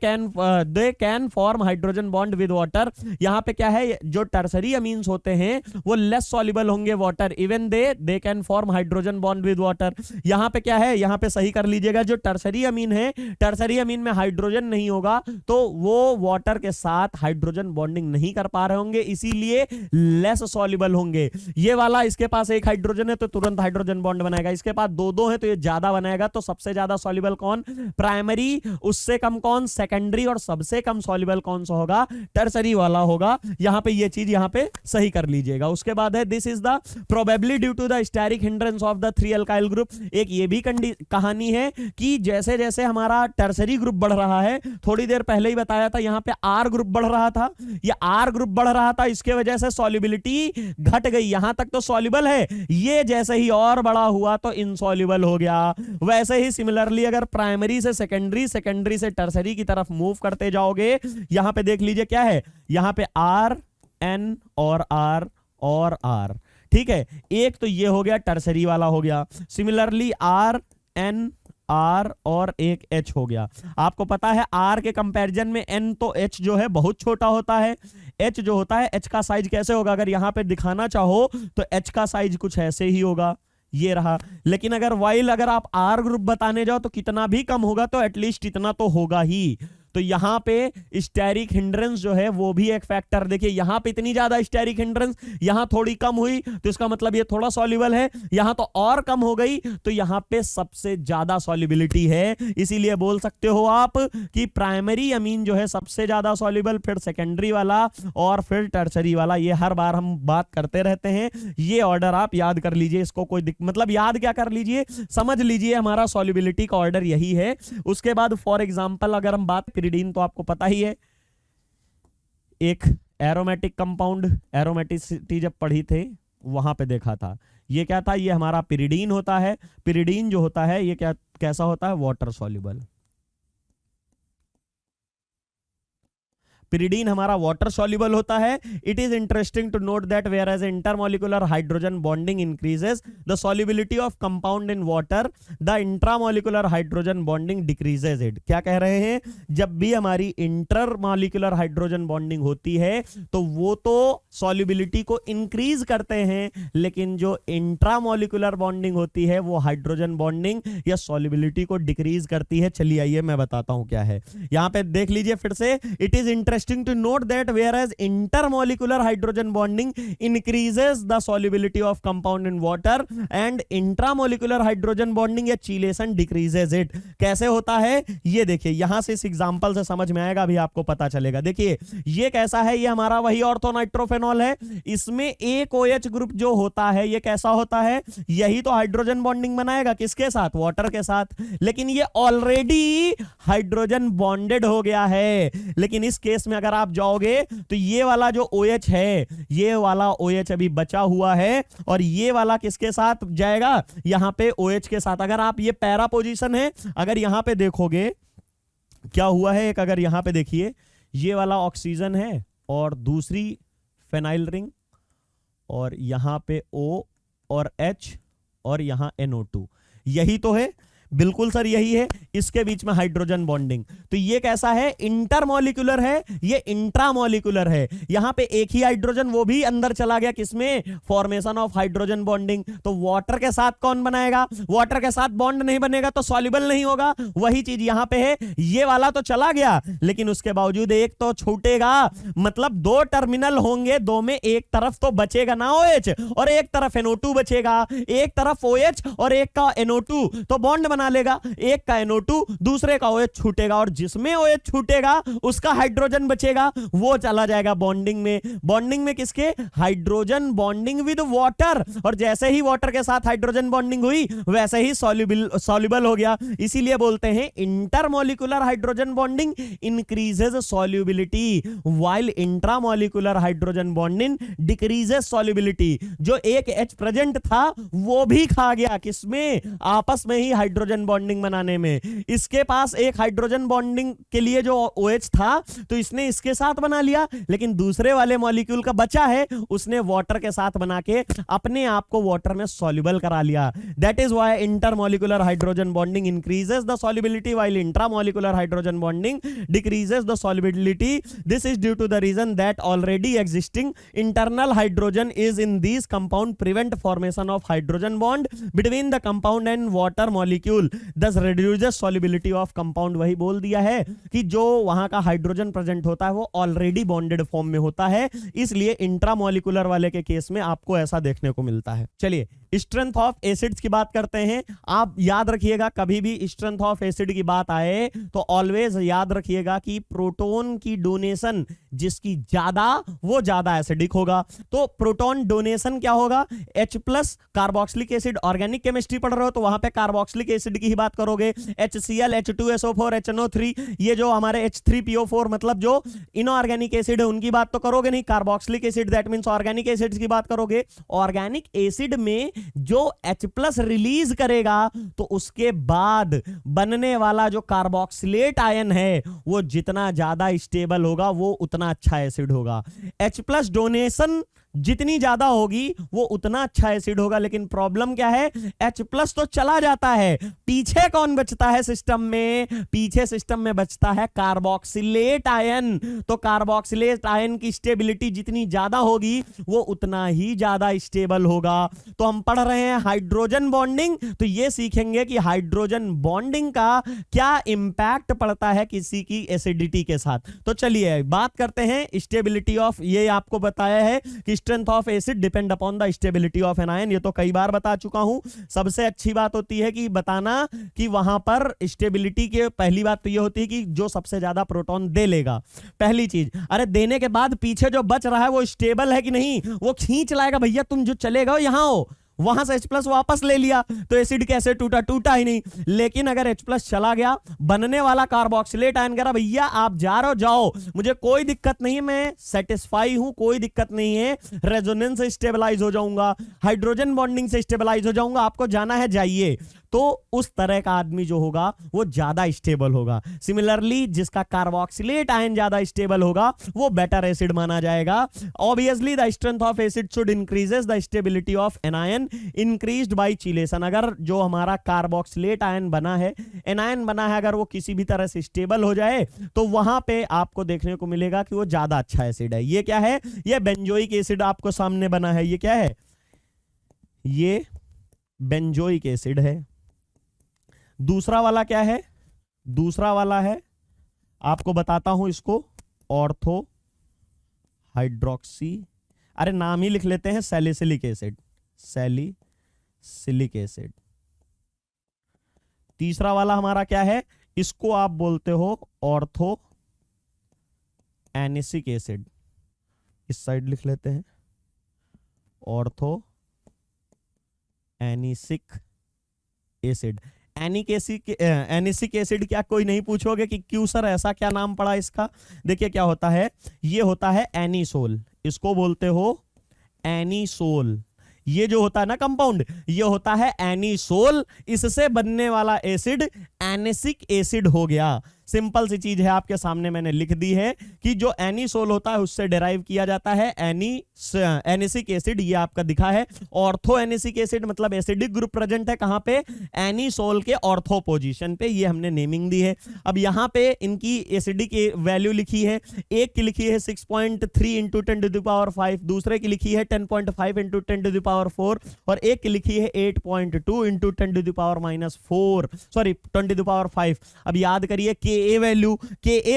can form hydrogen bond with water. यहां पे क्या है, जो टर्सरी अमीन्स होते हैं वो लेस सॉल्युबल होंगे water, even they can form hydrogen bond with water. यहां पे क्या है, यहां पे सही कर लीजिएगा, जो टर्सरी अमीन है, टर्सरी अमीन में हाइड्रोजन नहीं होगा तो वो वाटर के साथ हाइड्रोजन बॉन्डिंग नहीं कर पा रहे होंगे, इसीलिए लेस सॉल्युबल होंगे। ये वाला इसके पास 1 हाइड्रोजन है तो तुरंत हाइड्रोजन बॉन्ड बनाएगा, इसके पास 2-2 है तो ये ज्यादा बनाएगा। तो सबसे ज्यादा सॉल्युबल कौन, प्राइमरी, उससे कम कौन, सेकेंडरी, और सबसे कम सॉल्युबल कौन सा होगा, टर्सरी वाला होगा। यहां पे ये चीज यहां पे सही कर लीजिएगा। उसके बाद है this is the probably due to the steric hindrance of the 3 alkyl group. एक ये भी कहानी है कि जैसे जैसे हमारा टर्सरी ग्रुप बढ़ रहा है, थोड़ी देर पहले ही बताया था, यहां पे आर ग्रुप बढ़ रहा था, ये आर ग्रुप बढ़ रहा था, इसके वजह से सॉल्युबिलिटी घट गई। यहां तक तो सॉल्युबल है, ये जैसे ही और बड़ा हुआ तो इनसॉल्युबल हो गया। वैसे ही सिमिलरली अगर प्राइमरी से सेकेंडरी, सेकेंडरी से टर्सरी की तरफ मूव करते जाओगे, यहां पे देख लीजिए क्या है, यहां पे आर एन और आर, ठीक है। एक तो ये हो गया टर्सरी वाला हो गया, सिमिलरली आर एन आर और एक एच हो गया। आपको पता है आर के कंपैरिजन में एन तो एच जो है बहुत छोटा होता है। एच जो होता है, एच का साइज कैसे होगा, अगर यहां पे दिखाना चाहो तो एच का साइज कुछ ऐसे ही होगा, ये रहा। लेकिन अगर आप आर ग्रुप बताने जाओ तो कितना भी कम होगा, तो एटलीस्ट इतना तो होगा ही। तो यहां पे स्टेरिक हिंड्रेंस जो है वो भी एक फैक्टर। देखिए यहां पे इतनी ज्यादा स्टेरिक हिंड्रेंस, यहां थोड़ी कम हुई तो इसका मतलब ये थोड़ा सॉल्युबल है, यहां तो और कम हो गई तो यहां पे सबसे ज्यादा सॉल्युबिलिटी है। इसीलिए बोल सकते हो आप कि प्राइमरी अमीन जो है सबसे ज्यादा सॉल्युबल, फिर सेकेंडरी वाला और फिर टर्सरी वाला। ये हर बार हम बात करते रहते हैं, ये ऑर्डर आप याद कर लीजिए। इसको कोई मतलब याद क्या कर लीजिए, समझ लीजिए हमारा सॉल्युबिलिटी का ऑर्डर यही है। उसके बाद फॉर एग्जांपल अगर हम बात, पिरिडीन तो आपको पता ही है, एक एरोमेटिक कंपाउंड, एरोमेटिसिटी जब पढ़ी थे वहां पे देखा था, ये क्या था, ये हमारा पिरिडीन होता है। पिरिडीन जो होता है ये कैसा होता है, वाटर सॉल्युबल। पिरिडीन हमारा वाटर सॉल्युबल होता है। It is interesting to note that whereas intermolecular hydrogen bonding increases the solubility of compound in water, the intramolecular hydrogen bonding decreases it. क्या कह रहे हैं, जब भी हमारी इंटरमोलिकुलर हाइड्रोजन बॉन्डिंग होती है तो वो तो सॉल्युबिलिटी को इंक्रीज करते हैं, लेकिन जो इंट्रामोलिकुलर बॉन्डिंग होती है वो हाइड्रोजन बॉन्डिंग या सॉल्युबिलिटी को डिक्रीज करती है। चलिए आइए मैं बताता हूं क्या है। यहां पे देख लीजिए फिर से, it is interesting to note that whereas intermolecular hydrogen bonding increases the solubility of compound in water and intramolecular hydrogen bonding या चीलेशन decreases it। कैसे होता है ये देखिए, यहां से इस एग्जांपल से समझ में आएगा, अभी आपको पता चलेगा। देखिए ये कैसा है, ये हमारा वही ऑर्थोनाइट्रोफेनॉल है। इसमें एक OH ग्रुप जो होता है ये कैसा होता है, यही तो हाइड्रोजन बॉन्डिंग बनाएगा, किसके साथ, वाटर के साथ। लेकिन ये ऑलरेडी हाइड्रोजन बॉन्डेड हो गया है। लेकिन इस केस में अगर आप जाओगे तो ये वाला जो OH है, ये वाला OH अभी बचा हुआ है और ये वाला किसके साथ जाएगा, यहां पे OH के साथ। अगर आप, ये पैरा पोजीशन है, अगर यहां पे देखोगे क्या हुआ है, एक अगर यहां पे देखिए, ये वाला ऑक्सीजन है और दूसरी फेनाइल रिंग और यहां पे O और H और यहां NO2, यही तो है, बिल्कुल सर यही है। इसके बीच में हाइड्रोजन बॉन्डिंग, तो ये कैसा है, इंटरमोलिकुलर है, ये इंट्रामोलिकुलर है। यहां पे एक ही हाइड्रोजन, वो भी अंदर चला गया, किसमें, फॉर्मेशन ऑफ हाइड्रोजन बॉन्डिंग। तो वाटर के साथ कौन बनाएगा, वाटर के साथ बॉन्ड नहीं बनेगा तो सॉल्युबल नहीं होगा। वही चीज यहां पे है, ये वाला तो चला गया लेकिन उसके बावजूद एक तो छूटेगा, मतलब दो टर्मिनल होंगे, दो में एक तरफ तो बचेगा ना OH और एक तरफ NO2 बचेगा, एक तरफ OH और एक का NO2, तो बॉन्ड बना लेगा, एक का NO2 दूसरे का OH छूटेगा और जिसमें OH छूटेगा उसका हाइड्रोजन बचेगा, वो चला जाएगा बॉन्डिंग में। बॉन्डिंग में किसके, हाइड्रोजन बॉन्डिंग विद वाटर, और जैसे ही वाटर के साथ हाइड्रोजन बॉन्डिंग हुई वैसे ही सॉल्युबल हो गया। इसीलिए बोलते हैं intermolecular hydrogen bonding increases solubility while intramolecular hydrogen bonding decreases solubility. जो एक H प्रेजेंट था वो भी खा गया, किसमें, आपस में ही हाइड्रोजन बॉन्डिंग बनाने में। इसके पास एक हाइड्रोजन बॉन्डिंग के लिए जो OH था तो इसने इसके साथ बना लिया, लेकिन दूसरे वाले मॉलिक्यूल का बचा है उसने वाटर के साथ बना के अपने आप को वाटर में सॉल्युबल करा लिया। That is why intermolecular hydrogen bonding increases the solubility while intramolecular hydrogen bonding decreases the solubility. This is due to the reason that already existing internal hydrogen is in this compound prevent formation of hydrogen bond between the compound and water molecule, thus reduces solubility of compound। वही बोल दिया है कि जो वहां का हाइड्रोजन प्रेजेंट होता है वो ऑलरेडी बॉन्डेड फॉर्म में होता है, इसलिए इंट्रामोलिकुलर वाले के केस में आपको ऐसा देखने को मिलता है। चलिए स्ट्रेंथ ऑफ एसिड्स की बात करते हैं। आप याद रखिएगा, कभी भी स्ट्रेंथ ऑफ एसिड की बात आए तो ऑलवेज याद रखिएगा कि प्रोटॉन की डोनेशन जिसकी ज्यादा वो ज्यादा एसिडिक होगा। तो प्रोटॉन डोनेशन क्या होगा, H plus carboxylic acid. Organic chemistry पढ़ रहे हो तो वहां पे कार्बोक्सिलिक एसिड की ही बात करोगे। HCl, H2SO4, HNO3, ये जो हमारे H3PO4 मतलब जो इनऑर्गेनिक एसिड है उनकी बात तो करोगे नहीं। Carboxylic acid that means organic acids की बात करोगे। ऑर्गेनिक एसिड में जो H प्लस रिलीज करेगा तो उसके बाद बनने वाला जो कार्बोक्सिलेट आयन है वो जितना ज्यादा स्टेबल होगा वो उतना अच्छा एसिड होगा। H प्लस डोनेशन जितनी ज्यादा होगी वो उतना अच्छा एसिड होगा। लेकिन प्रॉब्लम क्या है, H प्लस तो चला जाता है, पीछे कौन बचता है सिस्टम में, पीछे सिस्टम में बचता है कार्बोक्सिलेट आयन। तो कार्बोक्सिलेट आयन की स्टेबिलिटी जितनी ज्यादा होगी वो उतना ही ज्यादा स्टेबल होगा। तो हम पढ़ रहे हैं हाइड्रोजन बॉन्डिंग, तो ये सीखेंगे कि हाइड्रोजन बॉन्डिंग का क्या इंपैक्ट पड़ता है किसी की एसिडिटी के साथ। तो चलिए बात करते हैं स्टेबिलिटी ऑफ, ये आपको बताया है कि strength of acid depend upon the stability of an ion, ये तो कई बार बता चुका हूं। सबसे अच्छी बात होती है कि बताना कि वहां पर स्टेबिलिटी के पहली बात तो ये होती है कि जो सबसे ज्यादा प्रोटॉन दे लेगा, पहली चीज। अरे देने के बाद पीछे जो बच रहा है वो स्टेबल है कि नहीं, वो खींच लाएगा भैया, तुम जो चलेगा यहां हो, वहां से H प्लस वापस ले लिया तो एसिड कैसे टूटा, टूटा ही नहीं। लेकिन अगर H प्लस चला गया, बनने वाला कार्बोक्सिलेट आयन कह रहा भैया आप जा रहे हो जाओ, मुझे कोई दिक्कत नहीं, मैं सेटिस्फाई हूं, कोई दिक्कत नहीं है, रेजोनेंस से स्टेबलाइज हो जाऊंगा, हाइड्रोजन बॉन्डिंग से स्टेबलाइज हो जाऊंगा, आपको जाना है जाइए। तो उस तरह का आदमी जो होगा वो ज्यादा स्टेबल होगा। सिमिलरली जिसका कार्बोक्सिलेट आयन ज्यादा स्टेबल होगा वो बेटर एसिड माना जाएगा। Obviously the strength of acid should increases the stability of N ion increased by chelation. अगर जो हमारा कार्बोक्सिलेट आयन बना है, एनायन बना है, अगर वो किसी भी तरह से स्टेबल हो जाए तो वहां पे आपको देखने को मिलेगा कि वो ज्यादा अच्छा एसिड है। ये क्या है, ये बेंजोइक एसिड आपको सामने बना है, ये क्या है, ये बेंजोइक एसिड है। दूसरा वाला क्या है, दूसरा वाला है, आपको बताता हूं इसको, ऑर्थो हाइड्रोक्सी, अरे नाम ही लिख लेते हैं, सैलिसिलिक एसिड, सैलिसिलिक एसिड। तीसरा वाला हमारा क्या है, इसको आप बोलते हो ऑर्थो एनिसिक एसिड, इस साइड लिख लेते हैं, ortho anisic acid. Anisic acid क्या कोई नहीं पूछोगे कि क्यों सर ऐसा क्या नाम पड़ा इसका। देखिए क्या होता है, ये होता है एनिसोल, इसको बोलते हो एनिसोल। ये जो होता है ना कंपाउंड, ये होता है एनिसोल, इससे बनने वाला एसिड एनिसिक एसिड हो गया। सिंपल सी चीज है, आपके सामने मैंने लिख दी है कि जो एनिसोल होता है उससे डिराइव किया जाता है एनिसिक एसिड, ये आपका दिखा है। ऑर्थो एनिसिक एसिड मतलब एसिडिक ग्रुप प्रेजेंट है कहां पे, एनिसोल के ऑर्थो पोजीशन पे, ये हमने नेमिंग दी है। अब यहां पे इनकी एसिडिक वैल्यू लिखी है, एक की लिखी है 6.3 इंटू 10 टू द पावर 5, दूसरे की लिखी है 10.5 इंटू 10 टू द पावर 4, और एक की लिखी है 8.2 into 10 to the power -4, sorry 10 to the power 5। अब याद करिए के ए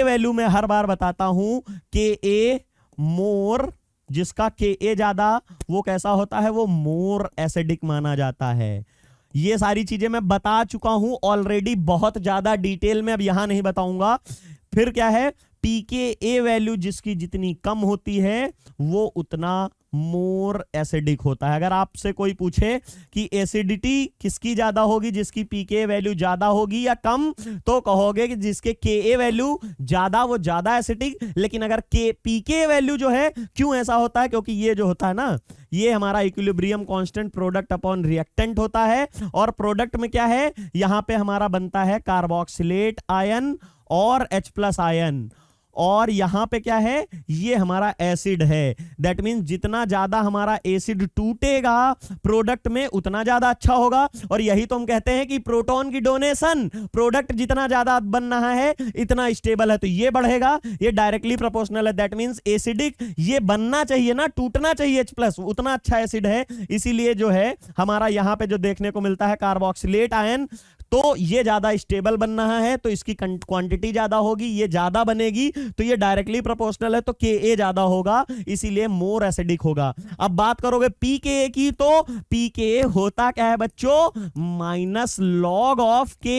वैल्यू मैं हर बार बताता हूं, के ए मोर, जिसका के ए ज्यादा वो कैसा होता है, वो मोर एसिडिक माना जाता है। ये सारी चीजें मैं बता चुका हूं ऑलरेडी बहुत ज्यादा डिटेल में, अब यहां नहीं बताऊंगा। फिर क्या है, पीके वैल्यू जिसकी जितनी कम होती है वो उतना मोर एसिडिक होता है। अगर आपसे कोई पूछे कि एसिडिटी किसकी ज्यादा होगी, जिसकी पीके वैल्यू ज्यादा होगी या कम, तो कहोगे कि जिसके के वैल्यू ज्यादा वो ज्यादा एसिडिक। लेकिन अगर के पीके वैल्यू जो है, क्यों ऐसा होता है, क्योंकि ये जो होता है ना, ये हमारा equilibrium constant product upon reactant होता है, और प्रोडक्ट में क्या है, यहां पे हमारा बनता है कार्बोक्सिलेट आयन और H प्लस आयन, और यहां पे क्या है, ये हमारा एसिड है। दैट मींस जितना ज्यादा हमारा एसिड टूटेगा प्रोडक्ट में उतना ज्यादा अच्छा होगा। और यही तो हम कहते हैं कि प्रोटॉन की डोनेशन, प्रोडक्ट जितना ज्यादा बन रहा है इतना स्टेबल है, तो ये बढ़ेगा, ये डायरेक्टली प्रोपोर्शनल है। दैट मींस एसिडिक ये बनना चाहिए ना, टूटना चाहिए H प्लस, उतना अच्छा एसिड है। इसीलिए जो है हमारा यहां पे जो देखने को मिलता है कार्बोक्सिलेट आयन, तो ये ज्यादा स्टेबल बन रहा है तो इसकी क्वांटिटी ज्यादा होगी, ये ज्यादा बनेगी तो ये डायरेक्टली प्रोपोर्शनल है तो Ka ज्यादा होगा, इसीलिए मोर एसिडिक होगा। अब बात करोगे pKa की तो pKa होता क्या है बच्चों, माइनस लॉग ऑफ Ka।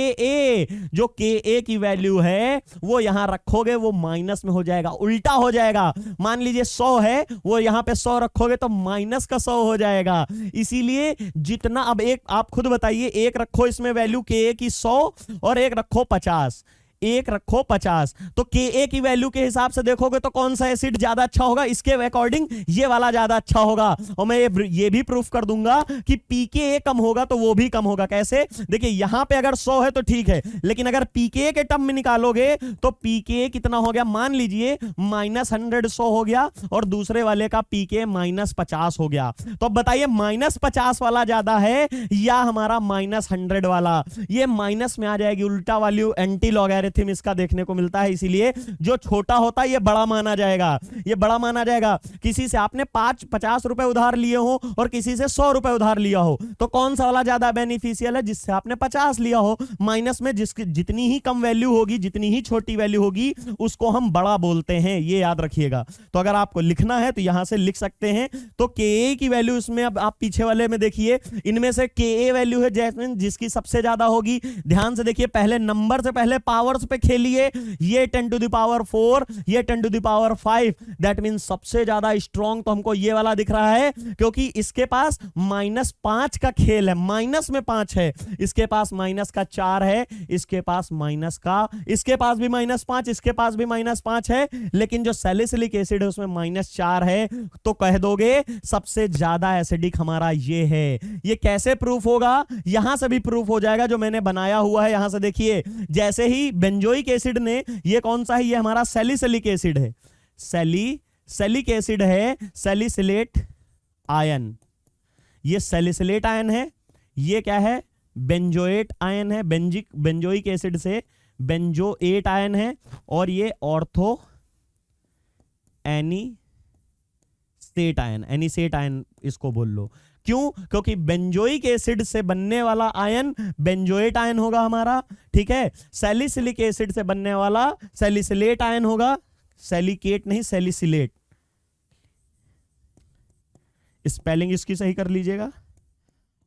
जो Ka की वैल्यू है वो यहां रखोगे वो माइनस में हो जाएगा, उल्टा हो जाएगा। मान लीजिए 100 है, वो यहां पे 100 रखोगे तो माइनस का 100 हो जाएगा। इसीलिए जितना, अब एक आप खुद बताइए, एक रखो इसमें वैल्यू Ka की 100 और एक रखो 50, एक रखो 50, तो Ka की वैल्यू के हिसाब से देखोगे तो कौन सा एसिड ज्यादा अच्छा होगा, इसके अकॉर्डिंग ये वाला ज्यादा अच्छा होगा। और मैं ये भी प्रूफ कर दूंगा कि pKa कम होगा तो वो भी कम होगा। कैसे, देखिए यहां पे अगर 100 है तो ठीक है, लेकिन अगर pKa के टर्म में निकालोगे तो pKa कितना हो गया, मान लीजिए -100 100 हो गया और दूसरे वाले का pKa -50 हो गया। तो अब बताइए -50 वाला ज्यादा है या हमारा -100 वाला। ये माइनस में आ जाएगी, उल्टा वैल्यू एंटी लॉगरिथम इसका देखने को मिलता है, इसीलिए जो छोटा होता है ये बड़ा माना जाएगा, ये बड़ा माना जाएगा। किसी से आपने 50 रुपए उधार लिए हो और किसी से 100 रुपए उधार लिया हो, तो कौन सा वाला ज्यादा बेनिफिशियल है, जिससे आपने 50 लिया हो। माइनस में जिसकी जितनी ही कम वैल्यू होगी, जितनी ही छोटी वैल्यू होगी, उसको हम बड़ा बोलते हैं, ये याद रखिएगा। तो अगर आपको लिखना है तो यहां से लिख सकते हैं। तो Ka की वैल्यू इसमें, अब आप पीछे वाले में देखिए, इनमें से Ka वैल्यू है जैस्मिन जिसकी सबसे ज्यादा होगी। ध्यान से देखिए, पहले नंबर से पहले पावर पे खेलिए, ये 10 टू द पावर 4, ये 10 to the power 5, that mean सबसे ज्यादा स्ट्रॉन्ग तो हमको ये वाला दिख रहा है, क्योंकि इसके पास -5 का खेल है, माइनस में 5 है, इसके पास माइनस का 4 है, इसके पास माइनस का, इसके पास भी -5, इसके पास भी -5 है, लेकिन जो सैलिसिलिक एसिड है उसमें -4 है। तो कह दोगे सबसे ज्यादा एसिडिक हमारा ये है। ये कैसे प्रूफ होगा, यहां से भी प्रूफ हो जाएगा, जो मैंने बनाया हुआ है यहां से देखिए। जैसे ही बेंजोइक एसिड ने, ये कौन सा है, ये हमारा सैलिसिलिक एसिड है, सैलिक एसिड है, सैलिसिलेट आयन, ये सैलिसिलेट आयन है, ये क्या है, बेंजोएट आयन है, बेंजोइक एसिड से बेंजोएट आयन है, और ये ऑर्थो एनीसेट आयन, एनीसेट आयन इसको बोल लो। क्यों, क्योंकि बेंजोइक एसिड से बनने वाला आयन बेंजोएट आयन होगा हमारा, ठीक है। सैलिसिलिक एसिड से बनने वाला सैलिसिलेट आयन होगा, सैलिकेट नहीं सैलिसिलेट, स्पेलिंग इसकी सही कर लीजिएगा।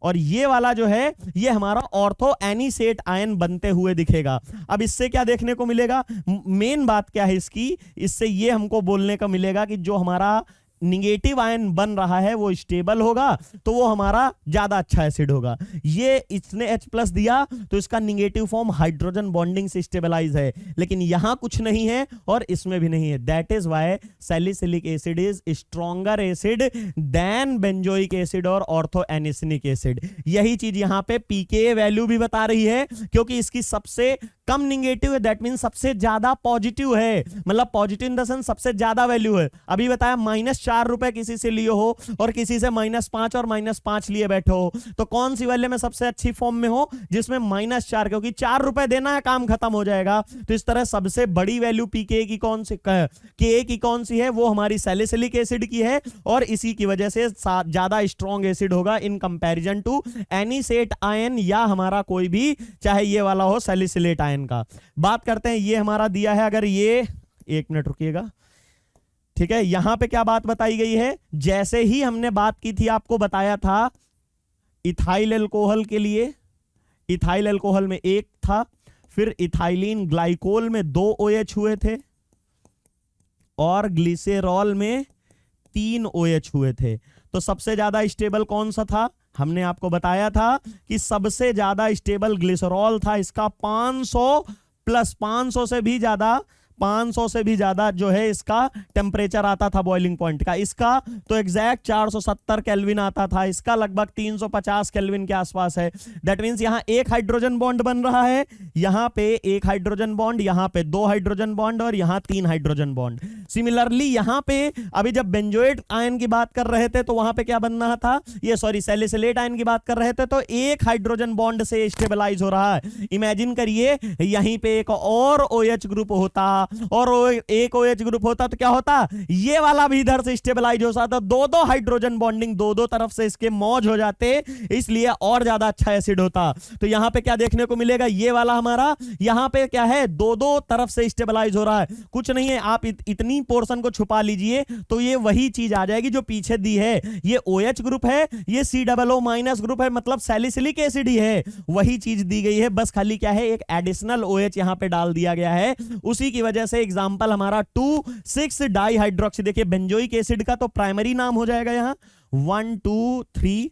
और ये वाला जो है ये हमारा ऑर्थो एनीसेट आयन बनते हुए दिखेगा। अब इससे क्या देखने को मिलेगा, मेन बात क्या है इसकी, इससे ये हमको बोलने का मिलेगा कि जो हमारा निगेटिव आयन बन रहा है वो स्टेबल होगा, तो वो हमारा ज्यादा अच्छा एसिड होगा। ये इसने H+ दिया तो इसका निगेटिव फॉर्म हाइड्रोजन बॉन्डिंग से स्टेबलाइज है, लेकिन यहां कुछ नहीं है और इसमें भी नहीं है। That is why salicylic acid is stronger acid than benzoic acid और ऑर्थो एनिसिनिक एसिड। यही चीज यहां पे pKa वैल्यू भी बता रही है, क्योंकि इसकी सबसे कम निगेटिव है, दैट मीन सबसे ज्यादा पॉजिटिव है, मतलब पॉजिटिव इन द सेंस सबसे ज्यादा वैल्यू है। अभी बताया -4 रुपए किसी से लिए हो और किसी से -5 और -5 लिए बैठे हो, तो कौन सी वाले में सबसे अच्छी फॉर्म में हो, जिसमें -4, क्योंकि 4 रुपए देना है, काम खत्म हो जाएगा। तो इस तरह सबसे बड़ी वैल्यू pKa की कौन सी, Ka की कौन सी है, वो हमारी सैलिसिलिक एसिड की है, और इसी की वजह से ज्यादा स्ट्रॉन्ग एसिड होगा इन कंपैरिजन टू एनीसेट आयन या हमारा कोई भी, चाहे ये वाला हो सैलिसिलेट आयन का। बात करते हैं, ये हमारा दिया है, अगर ये, एक मिनट रुकिएगा, ठीक है। यहां पे क्या बात बताई गई है, जैसे ही हमने बात की थी, आपको बताया था इथाइल अल्कोहल के लिए, इथाइल अल्कोहल में 1 था, फिर इथाइलिन ग्लाइकोल में 2 OH हुए थे, और ग्लिसरॉल में 3 OH हुए थे। तो सबसे ज्यादा स्टेबल कौन सा था, हमने आपको बताया था कि सबसे ज्यादा स्टेबल ग्लिसरॉल था, इसका 500 से भी ज्यादा, 500 से भी ज्यादा जो है इसका टेम्परेचर आता था बॉइलिंग पॉइंट का। इसका तो एग्जैक्ट 470 केल्विन आता था, इसका लगभग 350 केल्विन के आसपास है। दैट मींस यहां एक हाइड्रोजन बॉन्ड बन रहा है, यहां पे एक हाइड्रोजन बॉन्ड, यहां पे 2 हाइड्रोजन बॉन्ड और यहां 3 हाइड्रोजन बॉन्ड। सिमिलरली यहां पे अभी जब बेंजोएट आयन की बात कर रहे थे तो वहां पे क्या बन रहा था, ये सॉरी सैलिसिलेट आयन की बात कर रहे थे तो एक हाइड्रोजन बॉन्ड से स्टेबलाइज हो रहा है। इमेजिन करिए यहीं पे एक और OH ग्रुप होता और एक OH ग्रुप होता तो क्या होता, ये वाला भी इधर से स्टेबलाइज हो जाता, दो हाइड्रोजन बॉन्डिंग दो तरफ से इसके मौज हो जाते, इसलिए और ज्यादा अच्छा एसिड होता। तो यहां पे क्या देखने को मिलेगा, ये वाला हमारा यहां पे क्या है, दो तरफ से स्टेबलाइज हो रहा है, कुछ नहीं है, आप इतनी पोर्शन को छुपा लीजिए तो ये वही चीज आ जाएगी जो पीछे दी है। ये OH ग्रुप है, ये COO- ग्रुप है, मतलब सैलिसिलिक एसिड ही है, वही चीज दी गई है, बस खाली क्या है एक एडिशनल OH यहां पे डाल दिया गया है। उसी की वजह से एग्जांपल हमारा 2,6 डाइहाइड्रोक्सी, देखिए बेंजोइक एसिड का तो प्राइमरी नाम हो जाएगा यहां 1 2 3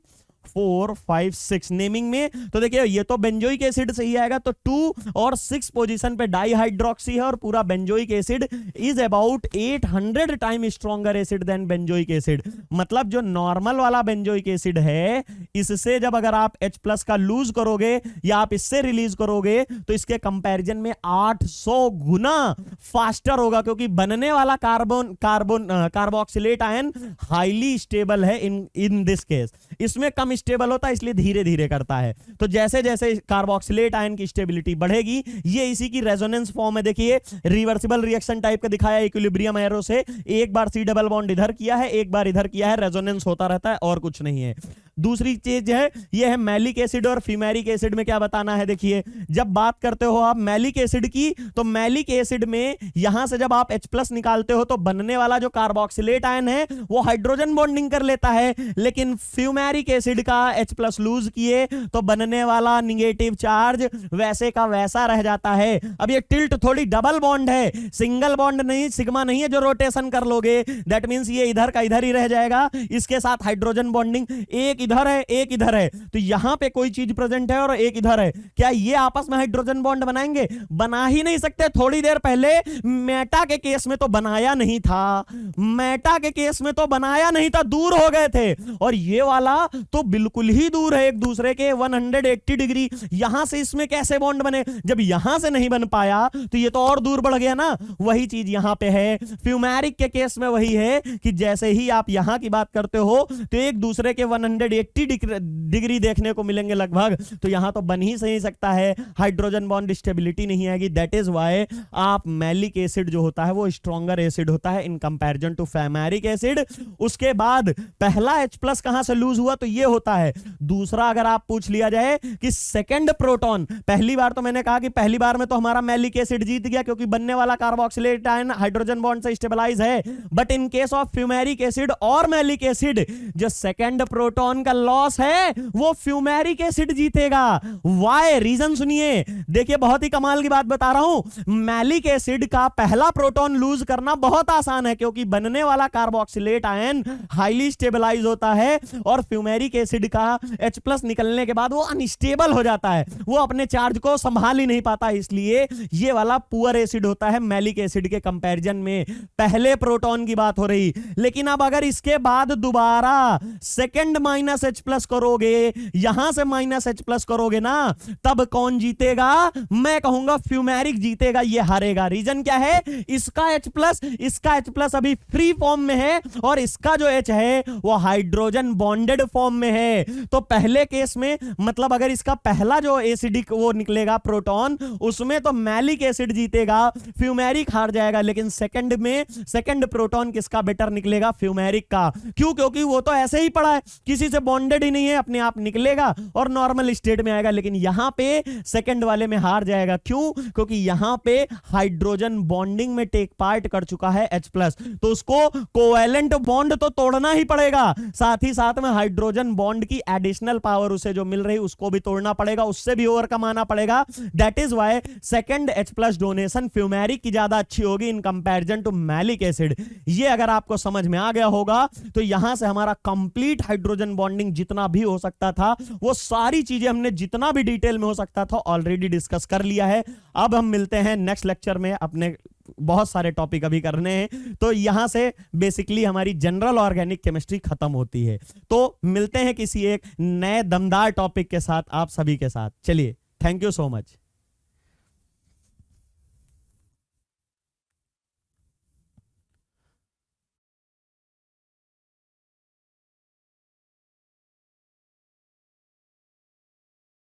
4 5 6 नेमिंग में, तो देखिए ये तो बेंजोइक एसिड से ही आएगा, तो 2 और 6 पोजीशन पे डाइहाइड्रोक्सी है, और पूरा benzoic acid is about 800 time stronger acid than benzoic acid. मतलब जो नॉर्मल वाला बेंजोइक एसिड है, इससे जब अगर आप H+ का लूज करोगे या आप इससे रिलीज करोगे तो इसके कंपैरिजन में 800 गुना फास्टर होगा, क्योंकि बनने वाला कार्बोक्सिलेट आयन हाईली स्टेबल है इन दिस केस, इसमें कम स्टेबल होता है, इसलिए धीरे धीरे करता है। तो जैसे जैसे कार्बोक्सिलेट आयन की स्टेबिलिटी बढ़ेगी, ये इसी की रेजोनेंस फॉर्म है, देखिए रिवर्सिबल रिएक्शन टाइप का दिखाया है इक्विलिब्रियम एरो से, एक बार C डबल बॉन्ड इधर किया है, एक बार इधर किया है, रेजोनेंस होता रहता है और कुछ नहीं है। दूसरी चीज है, ये है मैलिक एसिड और फ्यूमेरिक एसिड में क्या बताना है, देखिए जब बात करते हो आप मैलिक एसिड की, तो मैलिक एसिड में यहां से जब आप H+ निकालते हो तो बनने वाला जो कार्बोक्सिलेट आयन है वो हाइड्रोजन बॉन्डिंग कर लेता है, लेकिन फ्यूमेरिक एसिड का H+ लूज किए तो बनने वाला निगेटिव चार्ज वैसे का वैसा रह जाता है। अब ये टिल्ट थोड़ी डबल बॉन्ड है, सिंगल बॉन्ड नहीं, सिग्मा नहीं है जो रोटेशन कर लोगे, दैट मींस ये इधर का इधर ही रह जाएगा, इसके साथ हाइड्रोजन बॉन्डिंग, एक इधर है एक इधर है, तो यहां पे कोई चीज प्रेजेंट है और एक इधर है, क्या ये आपस में हाइड्रोजन बॉन्ड बनाएंगे? बना ही नहीं सकते। थोड़ी देर पहले मेटा के केस में तो बनाया नहीं था, मेटा के केस में तो बनाया नहीं था, दूर हो गए थे, और ये वाला तो बिल्कुल ही दूर है एक दूसरे के 180 डिग्री, यहां से इसमें कैसे बॉन्ड बने? जब यहां से नहीं बन पाया तो ये तो और दूर बढ़ गया ना। वही चीज यहां पे है, फ्यूमेरिक के केस में वही है कि जैसे ही आप यहां की बात करते हो तो एक दूसरे के 180 डिग्री देखने को मिलेंगे लगभग, तो यहां तो बन ही सही सकता है, हाइड्रोजन बॉन्ड स्टेबिलिटी नहीं आएगी। दैट इज व्हाई आप मैलिक एसिड जो होता है वो स्ट्रॉन्गर एसिड होता है in comparison to fumaric acid. उसके बाद पहला H+ कहां से लूज हुआ, तो ये होता है। दूसरा अगर आप पूछ लिया जाए कि सेकंड प्रोटॉन, पहली बार तो मैंने कहा कि पहली बार में तो हमारा मैलिक एसिड जीत गया क्योंकि बनने वाला कार्बोक्सिलेट आयन हाइड्रोजन बॉन्ड से स्टेबलाइज है, but in case of fumaric acid और मैलिक एसिड जो सेकंड प्रोटॉन का लॉस है वो फ्यूमेरिक एसिड जीतेगा। वाई? रीजन सुनिए, देखिए बहुत ही कमाल की बात बता रहा हूं। मैलिक एसिड का पहला प्रोटॉन लूज करना बहुत आसान है क्योंकि बनने वाला कार्बोक्सिलेट आयन हाईली स्टेबलाइज होता है, और फ्यूमेरिक एसिड का H+ निकलने के बाद वो अनस्टेबल हो जाता है, वो अपने चार्ज को संभाल ही नहीं पाता, इसलिए ये वाला पुअर एसिड होता है मैलिक एसिड के कंपैरिजन में। पहले प्रोटॉन की बात हो रही, लेकिन अब अगर इसके बाद दोबारा सेकंड -H+ करोगे, यहां से -H+ करोगे ना, तब कौन जीतेगा? मैं कहूंगा फ्यूमेरिक जीतेगा, ये हारेगा। रीजन क्या है? इसका H+ अभी फ्री फॉर्म में है और इसका जो H है वो हाइड्रोजन बॉन्डेड फॉर्म में है। तो पहले केस में मतलब अगर इसका पहला जो एसिडिक वो निकलेगा प्रोटॉन, उसमें तो मैलिक एसिड जीतेगा, फ्यूमेरिक हार जाएगा, लेकिन सेकंड में सेकंड प्रोटॉन किसका बेटर निकलेगा? फ्यूमेरिक का। क्यों? क्योंकि वो तो ऐसे ही पड़ा है, किसी से बॉन्डेड ही नहीं है, अपने आप निकलेगा और नॉर्मल स्टेट में आएगा, लेकिन यहां पे सेकंड वाले में हार जाएगा। क्यों? क्योंकि यहां पे हाइड्रोजन बॉन्डिंग में टेक पार्ट कर चुका है H+, तो उसको कोवैलेंट बॉन्ड तो तोड़ना ही पड़ेगा, साथ ही साथ में हाइड्रोजन बॉन्ड की एडिशनल पावर उसे जो मिल रही उसको भी तोड़ना पड़ेगा, उससे भी ओवरकम आना पड़ेगा। That is why second H+ donation fumaric की ज्यादा अच्छी होगी in comparison to maleic acid. ये अगर आपको समझ में आ गया होगा तो यहां से हमारा कंप्लीट हाइड्रोजन बॉन्डिंग जितना भी हो सकता था, वो सारी चीजें हमने जितना भी डिटेल में हो सकता था ऑलरेडी डिस्कस कर लिया है। अब हम मिलते हैं नेक्स्ट लेक्चर में, अपने बहुत सारे टॉपिक अभी करने हैं, तो यहां से बेसिकली हमारी जनरल ऑर्गेनिक केमिस्ट्री खत्म होती है। तो मिलते हैं किसी एक नए दमदार टॉपिक के साथ आप सभी के साथ। चलिए, थैंक यू सो मच।